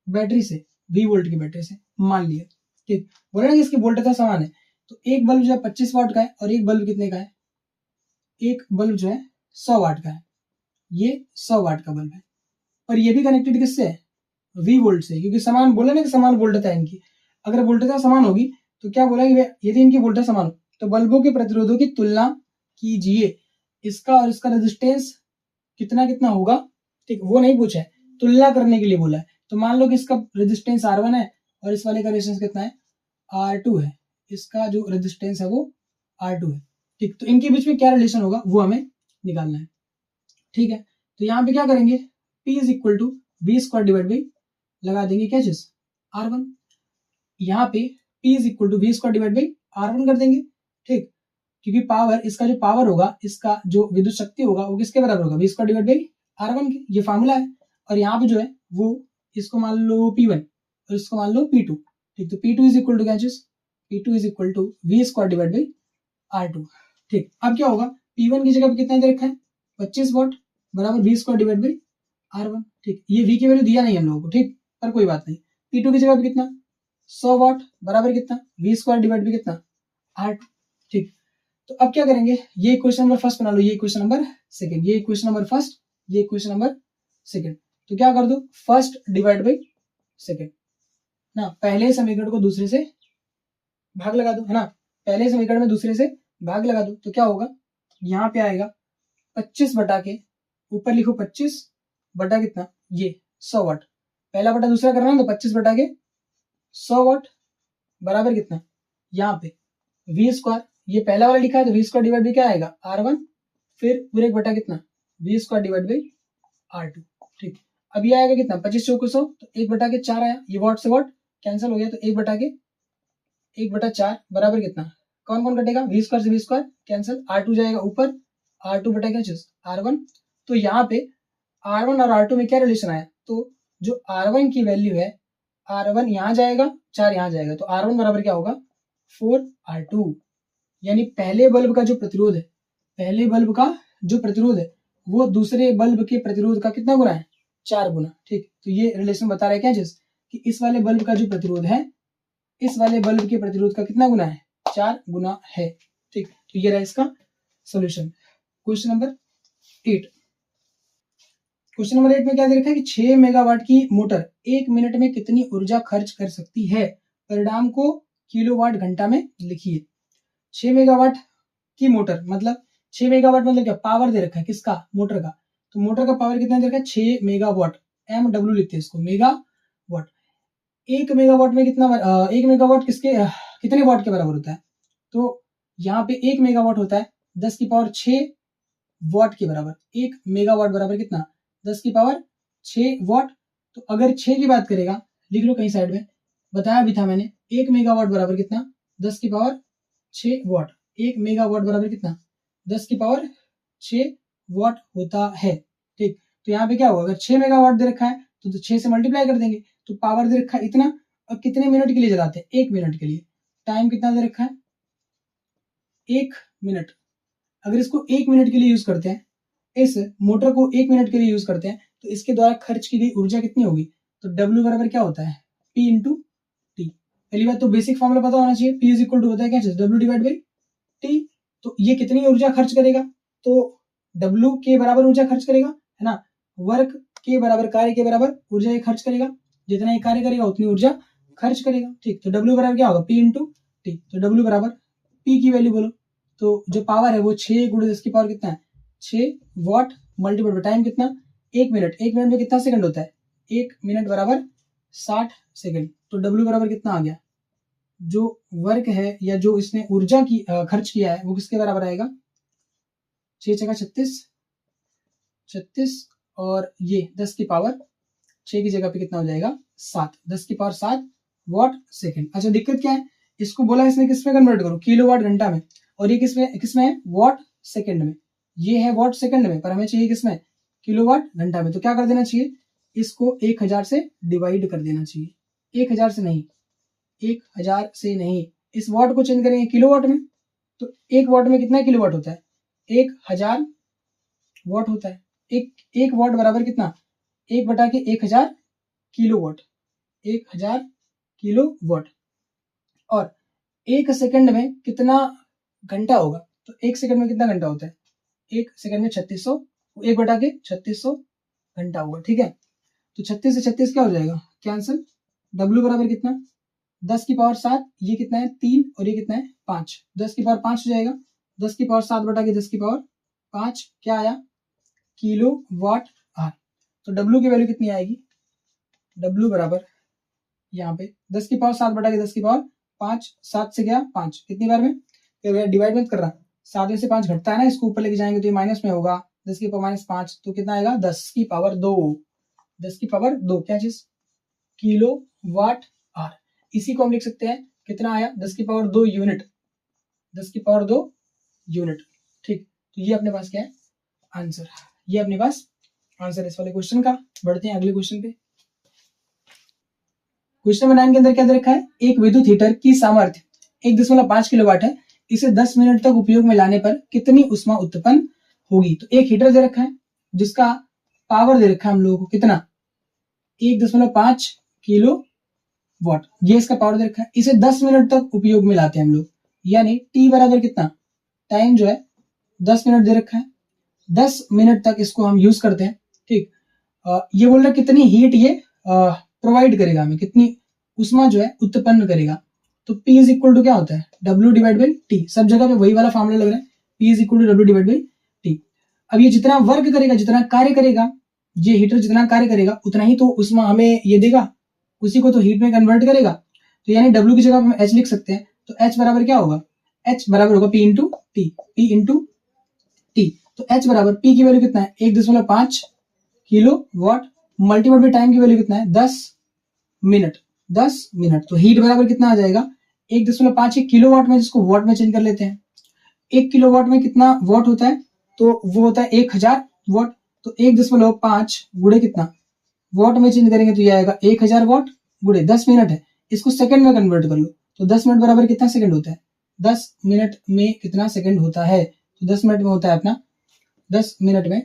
बैटरी से, 20 वोल्ट की बैटरी से मान लिया, ठीक। बोल रहा है कि इसकी वोल्टता समान है, तो एक बल्ब जो है 25 वाट का है और एक बल्ब कितने का है, एक बल्ब जो है 100 वाट का है, ये 100 वाट का बल्ब है, और ये भी कनेक्टेड किससे है, 20 वोल्ट से, क्योंकि समान बोले ना कि समान वोल्टता है इनकी। अगर वोल्टता समान होगी तो क्या बोला कि यदि इनकी वोल्टता समान हो तो बल्बों के प्रतिरोधों की तुलना कीजिए, इसका और इसका रेजिस्टेंस कितना कितना होगा, ठीक। वो नहीं पूछा है, तुलना करने के लिए बोला है। तो मान लो कि इसका रेजिस्टेंस R1 है और इस वाले का रेजिस्टेंस कितना है, R2 है, इसका जो रेजिस्टेंस है वो R2 है, ठीक। तो इनके बीच में क्या रिलेशन होगा वो हमें निकालना है, ठीक है। तो यहाँ पे क्या करेंगे, P is equal to v² divide by लगा देंगे क्या चीज, R1। यहाँ पे P is equal to v² divide by R1 कर देंगे, ठीक। क्योंकि पावर, इसका जो पावर होगा, इसका जो विद्युत शक्ति होगा वो किसके बराबर होगा, v² डिवाइड बाई R1 के, ये फार्मूला है। और यहाँ पे जो है वो इसको मान लो P1 और इसको मान लो P2, ठीक। तो P2 इज इक्वल टू क्या चीज, P2 is equal to v² divide by R2, ठीक। अब क्या होगा, P1 की जगह पे कितना दे रखा है, 25 वाट बराबर v² डिवाइड बाई R1, ठीक। ये v की वैल्यू दिया नहीं हम लोगों को, ठीक, पर कोई बात नहीं। P2 की जगह पे कितना, 100 वाट बराबर कितना, v² डिवाइड बाई कितना, R2, ठीक। तो अब क्या करेंगे, ये इक्वेशन नंबर फर्स्ट बना लो, ये इक्वेशन नंबर सेकंड, ये इक्वेशन नंबर फर्स्ट, ये इक्वेशन नंबर सेकंड। तो क्या कर दो, फर्स्ट डिवाइड बाई सेकंड ना, पहले समीकरण को दूसरे से भाग लगा दो, है ना, पहले समीकरण में दूसरे से भाग लगा दो। तो क्या होगा, यहाँ पे आएगा 25 बटा के, ऊपर लिखो 25 बटा कितना, ये 100 वाट, पहला बटा दूसरा करना है तो 25 बटा के 100 वाट बराबर कितना, यहाँ पे v², ये पहला वाला लिखा है तो v² डिवाइड बाई क्या आएगा, R1, फिर पूरे एक बटा कितना, v² डिवाइड बाई R2, ठीक। अब ये आएगा कितना, 25 चौको 100, तो 1 बटा के 4 आया, ये वाट से वाट कैंसिल हो गया, तो 1 बटा के 1 बटा 4 बराबर कितना, कौन कौन कटेगा, v² से v² कैंसिल, R2 जाएगा ऊपर, R2 बटा क्या चीज, R1। तो यहाँ पे R1 और R2 में क्या रिलेशन आया, तो जो R1 की वैल्यू है, R1 यहाँ जाएगा, 4 यहाँ जाएगा, तो R1 बराबर क्या होगा, 4R2। यानी पहले बल्ब का जो प्रतिरोध है, पहले बल्ब का जो प्रतिरोध है वो दूसरे बल्ब के प्रतिरोध का कितना गुना है, 4 गुना, ठीक। तो ये रिलेशन बता रहा है क्या चीज, कि इस वाले बल्ब का जो प्रतिरोध है, इस वाले बल्ब के प्रतिरोध का कितना गुना है, 4 गुना है, ठीक। तो ये रहा इसका solution. Question number 8, question number 8 में क्या दे रखा है कि 6 मेगावाट की मोटर 1 मिनट में कितनी ऊर्जा खर्च कर सकती है, परिणाम को किलोवाट घंटा में लिखिए। 6 मेगावाट की मोटर मतलब 6 मेगावाट मतलब क्या, पावर दे रखा है किसका, मोटर का। तो मोटर का पावर कितना दे रखा है, 6 मेगावाट, MW लिखते हैं इसको, मेगावाट। 1 मेगावाट में कितना, 1 मेगावाट किसके कितने वाट के बराबर होता है, तो यहाँ पे 1 मेगावाट होता है 10 की पावर 6 वाट के बराबर। 1 मेगावाट बराबर कितना, 10 की पावर 6 वाट। तो अगर 6 की बात करेगा, लिख लो कहीं साइड में, बताया भी था मैंने, 1 मेगावाट बराबर कितना, 10 की पावर 6 वाट। 1 मेगावाट बराबर कितना, 10 की पावर 6 वाट होता है, ठीक। तो यहाँ पे क्या होगा, अगर 6 मेगावाट दे रखा है तो 6 से मल्टीप्लाई कर देंगे, तो पावर दे रखा है इतना, और कितने मिनट के लिए जलाते हैं, 1 मिनट के लिए। टाइम कितना दे रखा है, 1 मिनट। अगर इसको 1 मिनट के लिए यूज करते हैं, इस मोटर को 1 मिनट के लिए यूज करते हैं, तो इसके द्वारा खर्च की गई ऊर्जा कितनी होगी, तो W बराबर क्या होता है, P इंटू टी। पहली बात तो बेसिक फॉर्मूला पता होना चाहिए, P इज इक्वल टू होता है क्या चीज, W डिवाइड बाई टी। तो ये कितनी ऊर्जा खर्च करेगा, तो W के बराबर ऊर्जा खर्च करेगा, है ना, वर्क के बराबर, कार्य के बराबर ऊर्जा ये खर्च करेगा, जितना ये कार्य करेगा उतनी ऊर्जा खर्च करेगा। ठीक, तो W बराबर क्या होगा, P इंटू टी। तो W बराबर P की वैल्यू बोलो, तो जो पावर है वो 6 गुणे 10 की पावर कितना है, 6 वॉट मल्टीप्लाई बाय टाइम कितना, 1 मिनट। 1 मिनट में कितना सेकंड होता है, 1 मिनट बराबर 60 सेकंड। तो W बराबर कितना आ गया, जो वर्क है या जो इसने ऊर्जा की खर्च किया है वो किसके बराबर आएगा, 6 छक्का 36 और ये 10 की पावर 6 की जगह पे कितना हो जाएगा 7, 10 की पावर 7 वॉट सेकंड। अच्छा दिक्कत क्या है, इसको बोला इसने किस में कन्वर्ट करो, किलोवाट घंटा में, और ये किसमें है, वॉट सेकंड में। ये है वॉट सेकंड में, पर हमें चाहिए किसमें, किलोवाट घंटा में। तो क्या कर देना चाहिए, इसको 1000 से डिवाइड कर देना चाहिए। 1000 से नहीं, 1000 से नहीं, इस वॉट को चेंज करेंगे किलोवाट में। तो 1 वॉट में कितना किलोवाट होता है, 1000 वॉट होता है। एक वॉट बराबर कितना, 1 बटा के 1000 किलोवाट, 1000 किलोवाट। और 1 सेकंड में कितना घंटा होगा, तो 1 सेकंड में कितना घंटा होता है, 1 सेकंड में 3600, 1 बटा के 3600 घंटा होगा। ठीक है, तो 36 से 36 क्या हो जाएगा, कैंसिल। W बराबर कितना, 10 की पावर 7, ये कितना है 3 और ये कितना है 5, 10 की पावर 5 हो जाएगा। 10 की पावर 7 बटा के 10 की पावर 5 क्या आया, किलो वाट आर। तो W की वैल्यू कितनी आएगी, W बराबर यहाँ पे 10 की पावर 7 बटा के 10 की पावर 5, 7 से गया 5, कितनी बार में, डिवाइड मत कर रहा, 7 में से 5 घटता है ना, इसको ऊपर लेके जाएंगे तो ये माइनस में होगा, 10 की पावर -5, तो कितना आएगा 10 की पावर 2, 10 की पावर 2 क्या चीज, किलो वाट आर। इसी को हम लिख सकते हैं कितना आया, 10 की पावर 2 यूनिट, 10 की पावर 2 यूनिट। ठीक, तो ये अपने पास क्या है आंसर, ये अपने पास आंसर इस वाले क्वेश्चन का। बढ़ते हैं अगले क्वेश्चन पे। क्वेश्चन नंबर 9 के अंदर क्या दे रखा है, एक विद्युत हीटर की सामर्थ्य 1.5 किलोवाट है, इसे 10 मिनट तक उपयोग में लाने पर कितनी उष्मा उत्पन्न होगी। तो एक हीटर दे रखा है जिसका पावर दे रखा है हम लोगों को कितना, 1.5 किलो वाट, ये इसका पावर दे रखा है। इसे 10 मिनट तक उपयोग में लाते हैं हम लोग, यानी टी बराबर कितना, टाइम जो है 10 मिनट दे रखा है, 10 मिनट तक इसको हम यूज करते हैं। ठीक, ये बोल रहा है कितनी हीट ये प्रोवाइड करेगा हमें, कितनी उष्मा जो है उत्पन्न करेगा। तो P इज इक्वल टू क्या होता है, W डिवाइड बाई टी, सब जगह पे वही वाला फॉर्मूला लग रहा है, P is equal to W divide by T. अब ये जितना वर्क करेगा, जितना कार्य करेगा, ये हीटर जितना कार्य करेगा उतना ही तो उष्मा हमें ये देगा, उसी को तो हीट में कन्वर्ट करेगा। तो यानी W की जगह हम H लिख सकते हैं, तो H बराबर क्या होगा, H बराबर होगा P into T, P into T. तो H बराबर P की वैल्यू कितना है 1.5 kilowatt multiply by time की वैल्यू कितना है 10 मिनट, 10 मिनट। तो हीट बराबर कितना आ जाएगा 1.5 किलो वाट में, जिसको वाट में चेंज कर लेते हैं। 1 किलो वाट में कितना वाट होता है, तो वो होता है 1000 वाट। तो 1.5 गुणे कितना वाट में चेंज करेंगे तो ये आएगा 1000 वाट गुणे 10 मिनट है, इसको सेकंड में कन्वर्ट कर लो। तो 10 मिनट बराबर कितना सेकंड होता है, 10 मिनट में कितना सेकंड होता है, तो 10 मिनट में होता है अपना 10 मिनट में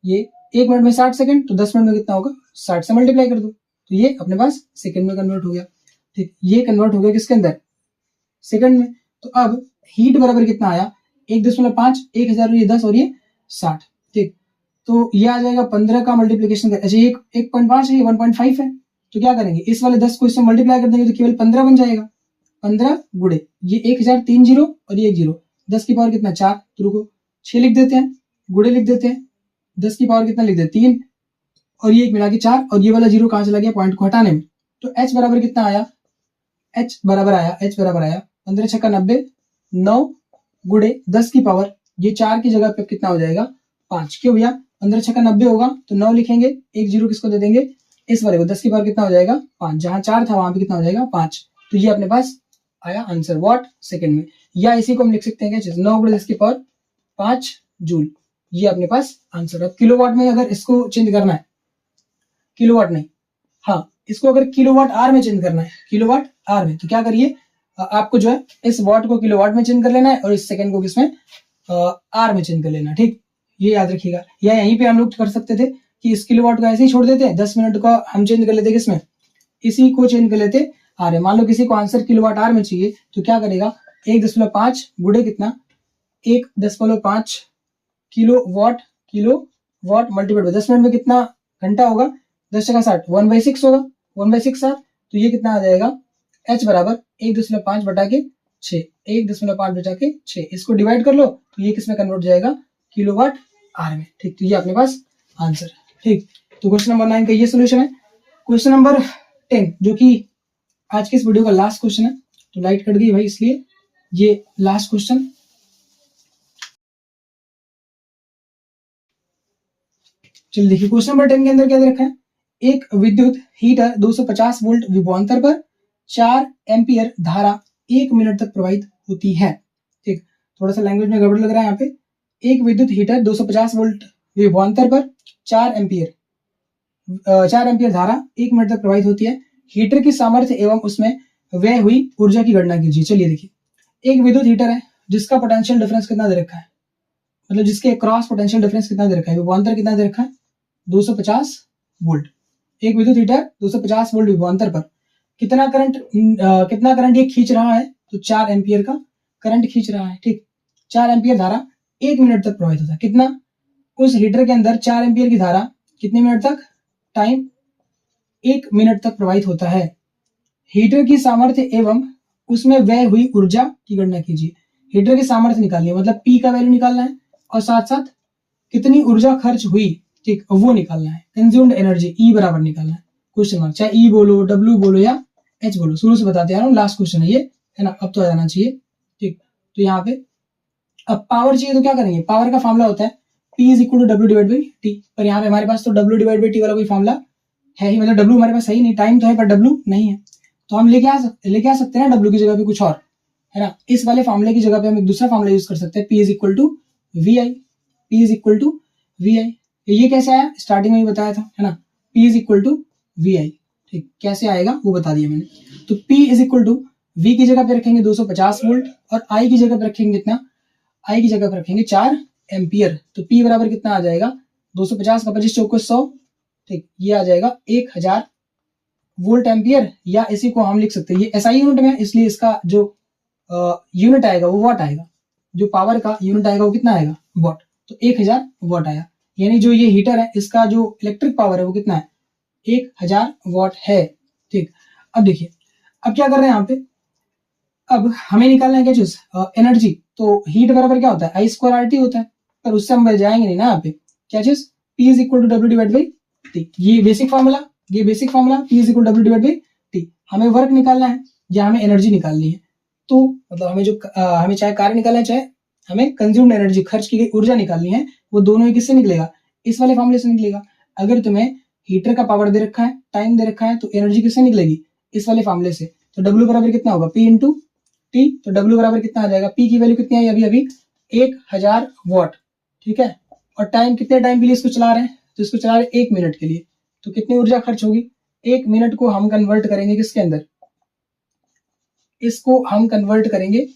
ये 1 मिनट में 60 सेकंड, तो 10 मिनट में कितना होगा 60 से मल्टीप्लाई कर दो, तो ये अपने पास सेकंड में कन्वर्ट हो गया। ठीक, ये कन्वर्ट हो गया किसके अंदर, सेकंड में। तो अब हीट बराबर कितना आया 1.5, 1000 ये 10 और ये 60। ठीक, तो ये आ जाएगा 15 का मल्टीप्लीकेशन कर, अच्छा ये 1.5 है, ये 1.5 है, तो क्या करेंगे इस वाले 10 को इससे मल्टीप्लाई कर देंगे तो केवल 15 बन जाएगा। 15 गुणे ये 1000 3 जीरो और ये 1 जीरो, 10 की पावर कितना 4, तो रुको 6 लिख देते हैं, गुणे लिख देते हैं, 10 की पावर कितना लिख देते 3 और ये 1 मिला के 4, और ये वाला जीरो कहां चला गया पॉइंट को हटाने में। तो H बराबर कितना आया, H बराबर आया 15 छक्का 90, 9 गुणे 10 की पावर ये 4 की जगह पे कितना हो जाएगा 5, क्यों भैया 15 छक्का 90 होगा तो 9 लिखेंगे, 1 जीरो किसको दे देंगे इस वाले को, 10 की पावर कितना हो जाएगा 5, जहां 4 था वहां पे कितना हो जाएगा 5। तो ये अपने पास आया आंसर वॉट सेकंड में, या इसी को हम लिख सकते हैं क्या चीज 9 गुणे 10 की पावर 5 जूल, ये अपने पास आंसर है। किलोवाट में अगर इसको चेंज करना है, किलोवाट नहीं, हाँ इसको अगर किलोवाट आर में चेंज करना है, किलोवाट आर में, तो क्या करिए आपको जो है इस वॉट को किलोवाट में चेंज कर लेना है और इस सेकंड को किसमें आर में चेंज कर लेना है। ठीक, ये याद रखिएगा, या यहीं पे हम लोग कर सकते थे कि इस किलोवाट को ऐसे ही छोड़ देते हैं, 10 मिनट का हम चेंज कर लेते किसमें, इसी को चेंज कर लेते आर है। मान लो किसी को आंसर किलोवाट आर में चाहिए तो क्या करेगा 1.5 गुणे कितना 1.5 किलो वाट मल्टीप्लाई 10 मिनट में कितना घंटा होगा, 10 जगह 60 1/6 होगा, 1/6 60, तो ये कितना आ जाएगा, H बराबर 1.5 बटा के 6, 1.5 बटा के 6, इसको डिवाइड कर लो तो ये किसमें कन्वर्ट हो जाएगा, किलोवाट आर में। ठीक, तो ये अपने पास आंसर। ठीक, तो क्वेश्चन नंबर 9 का ये सोल्यूशन है। क्वेश्चन नंबर 10 जो कि आज के इस वीडियो का लास्ट क्वेश्चन है, तो लाइट कट गई भाई इसलिए ये लास्ट क्वेश्चन। चलिए देखिए क्वेश्चन नंबर 10 के अंदर क्या दे रखा है, एक विद्युत हीटर 250 वोल्ट विभवांतर पर 4 एम्पियर धारा 1 मिनट तक प्रवाहित होती है। ठीक, थोड़ा सा लैंग्वेज में गड़बड़ लग रहा है यहाँ पे। एक विद्युत हीटर 250 वोल्ट विभवांतर पर 4 एम्पियर धारा 1 मिनट तक प्रवाहित होती है। हीटर की सामर्थ्य एवं उसमें व्यय हुई ऊर्जा की गणना कीजिए। चलिए देखिए, एक विद्युत हीटर है जिसका पोटेंशियल डिफरेंस कितना दे रखा है, मतलब जिसके क्रॉस पोटेंशियल डिफरेंस कितना दे रखा है, विभवांतर कितना दे रखा है, 250 वोल्ट। एक विद्युत हीटर 250 वोल्ट विभवांतर पर कितना करंट ये खींच रहा है, तो 4 एम्पियर का करंट खींच रहा है। ठीक, 4 एम्पियर धारा 1 मिनट तक प्रवाहित होता है। कितना, उस हीटर के अंदर 4 एम्पियर की धारा कितने मिनट तक, टाइम 1 मिनट तक प्रवाहित होता है। हीटर की सामर्थ्य एवं उसमें व्यय हुई ऊर्जा की गणना कीजिए। हीटर की सामर्थ्य निकालनी है, मतलब P का वैल्यू निकालना है और साथ साथ कितनी ऊर्जा खर्च हुई, ठीक, वो निकालना है। कंज्यूम्ड एनर्जी E बराबर निकालना है। क्वेश्चन मार्क, चाहे E बोलो, W बोलो या H बोलो, शुरू से बताते आ रहा हूँ, लास्ट क्वेश्चन है ये, है ना, अब तो आ जाना चाहिए। ठीक, तो यहाँ पे अब पावर चाहिए तो क्या करेंगे, पावर का फॉर्मूला होता है P is equal to W divide by T, पर यहाँ पे हमारे पास तो W डिवाइड बाई T वाला कोई फॉर्मूला है ही, मतलब W हमारे पास है ही नहीं, टाइम तो है पर W नहीं है, तो हम लेके आ सकते हैं ना W की जगह पे कुछ और, है ना। इस वाले फॉर्मूले की जगह पे हम एक दूसरा फॉर्मूला यूज कर सकते हैं, P is equal to VI, P is equal to VI। ये कैसे आया, स्टार्टिंग में ही बताया था, है ना, P is equal to VI। ठीक, कैसे आएगा वो बता दिया मैंने। तो P is equal to V की जगह पे रखेंगे 250 वोल्ट और I की जगह पे रखेंगे कितना, I की जगह पे रखेंगे 4 एम्पियर। तो P बराबर कितना आ जाएगा, 250 का 25 चौको 100, ठीक, ये आ जाएगा 1000 वोल्ट एम्पियर, या इसी को हम लिख सकते हैं, ये SI यूनिट में इसलिए इसका जो यूनिट आएगा वो वाट आएगा, जो पावर का यूनिट आएगा वो कितना आएगा, वाट, तो 1000 वाट आया। यानी जो ये हीटर है इसका जो इलेक्ट्रिक पावर है वो कितना है, 1000 वाट है। ठीक, अब देखिए, अब क्या कर रहे हैं यहाँ पे, अब हमें निकालना है क्या चीज, एनर्जी। तो हीट बराबर क्या होता है, I2RT होता है, पर उससे हम जाएंगे नहीं ना यहाँ पे, क्या चीज, P is equal to W divide by T, ये basic formula P is equal to W divide by T। हमें वर्क निकालना है या हमें एनर्जी निकालनी है, तो मतलब हमें जो हमें चाहे कार्य निकालना है, चाहे हमें कंज्यूम्ड एनर्जी, खर्च की गई ऊर्जा निकालनी है, वो दोनों ही किससे निकलेगा, इस वाले फॉर्मूले से निकलेगा। अगर तुम्हें हीटर का पावर दे रखा है, टाइम दे रखा है, तो एनर्जी किससे निकलेगी, इस वाले फॉर्मूले से। तो W बराबर कितना होगा, P इंटू T, तो W बराबर कितना आ जाएगा, P की वैल्यू कितनी आई अभी 1000 वाट, ठीक है, और टाइम कितने टाइम के लिए इसको चला रहे हैं, तो इसको चला रहे हैं 1 मिनट के लिए, तो कितनी ऊर्जा खर्च होगी, 1 मिनट को हम कन्वर्ट करेंगे किसके अंदर, इसको हम कन्वर्ट करेंगे,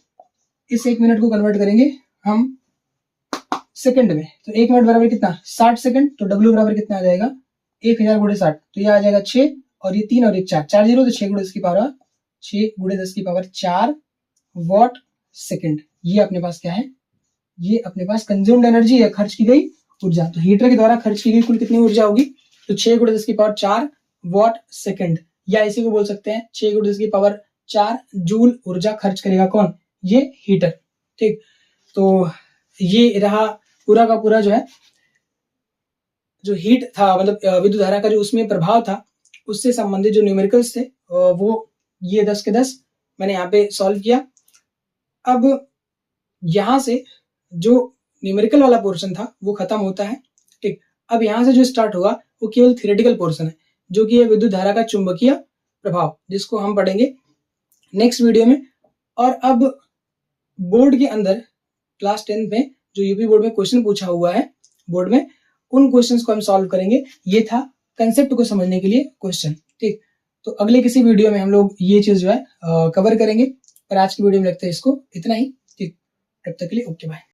इस 1 मिनट को कन्वर्ट करेंगे हम सेकंड में, तो 1 मिनट बराबर कितना, 60 सेकंड, तो W बराबर कितना आ जाएगा, 1000 गुणे 60, तो ये आ जाएगा 6 और ये 3 और 1 4 जीरो, तो 6 गुणे 10 की पावर 6 गुणे 10 की पावर 4 वॉट सेकंड। ये अपने पास क्या है, ये अपने पास कंज्यूम्ड एनर्जी है, खर्च की गई ऊर्जा। तो हीटर के द्वारा खर्च की गई कुल कितनी ऊर्जा होगी, तो 6 गुणे 10 की पावर 4 वॉट सेकंड, या इसी को बोल सकते हैं 6 गुणे 10 की पावर 4 जूल ऊर्जा खर्च करेगा कौन, ये हीटर। ठीक, तो ये रहा पूरा का पूरा जो है, जो हीट था, मतलब विद्युत धारा का जो उसमें प्रभाव था, उससे संबंधित जो न्यूमेरिकल्स थे वो ये 10 के 10 मैंने यहाँ पे सॉल्व किया। अब यहाँ से जो न्यूमेरिकल वाला पोर्शन था वो खत्म होता है। ठीक, अब यहाँ से जो स्टार्ट हुआ वो केवल थियोरेटिकल पोर्शन है, जो कि है विद्युत धारा का चुंबकीय प्रभाव, जिसको हम पढ़ेंगे नेक्स्ट वीडियो में। और अब बोर्ड के अंदर क्लास 10 में जो यूपी बोर्ड में क्वेश्चन पूछा हुआ है बोर्ड में, उन क्वेश्चंस को हम सॉल्व करेंगे। ये था कंसेप्ट को समझने के लिए क्वेश्चन। ठीक, तो अगले किसी वीडियो में हम लोग ये चीज जो है कवर करेंगे, पर आज की वीडियो में लगता है इसको इतना ही। ठीक, तब तक के लिए ओके बाय।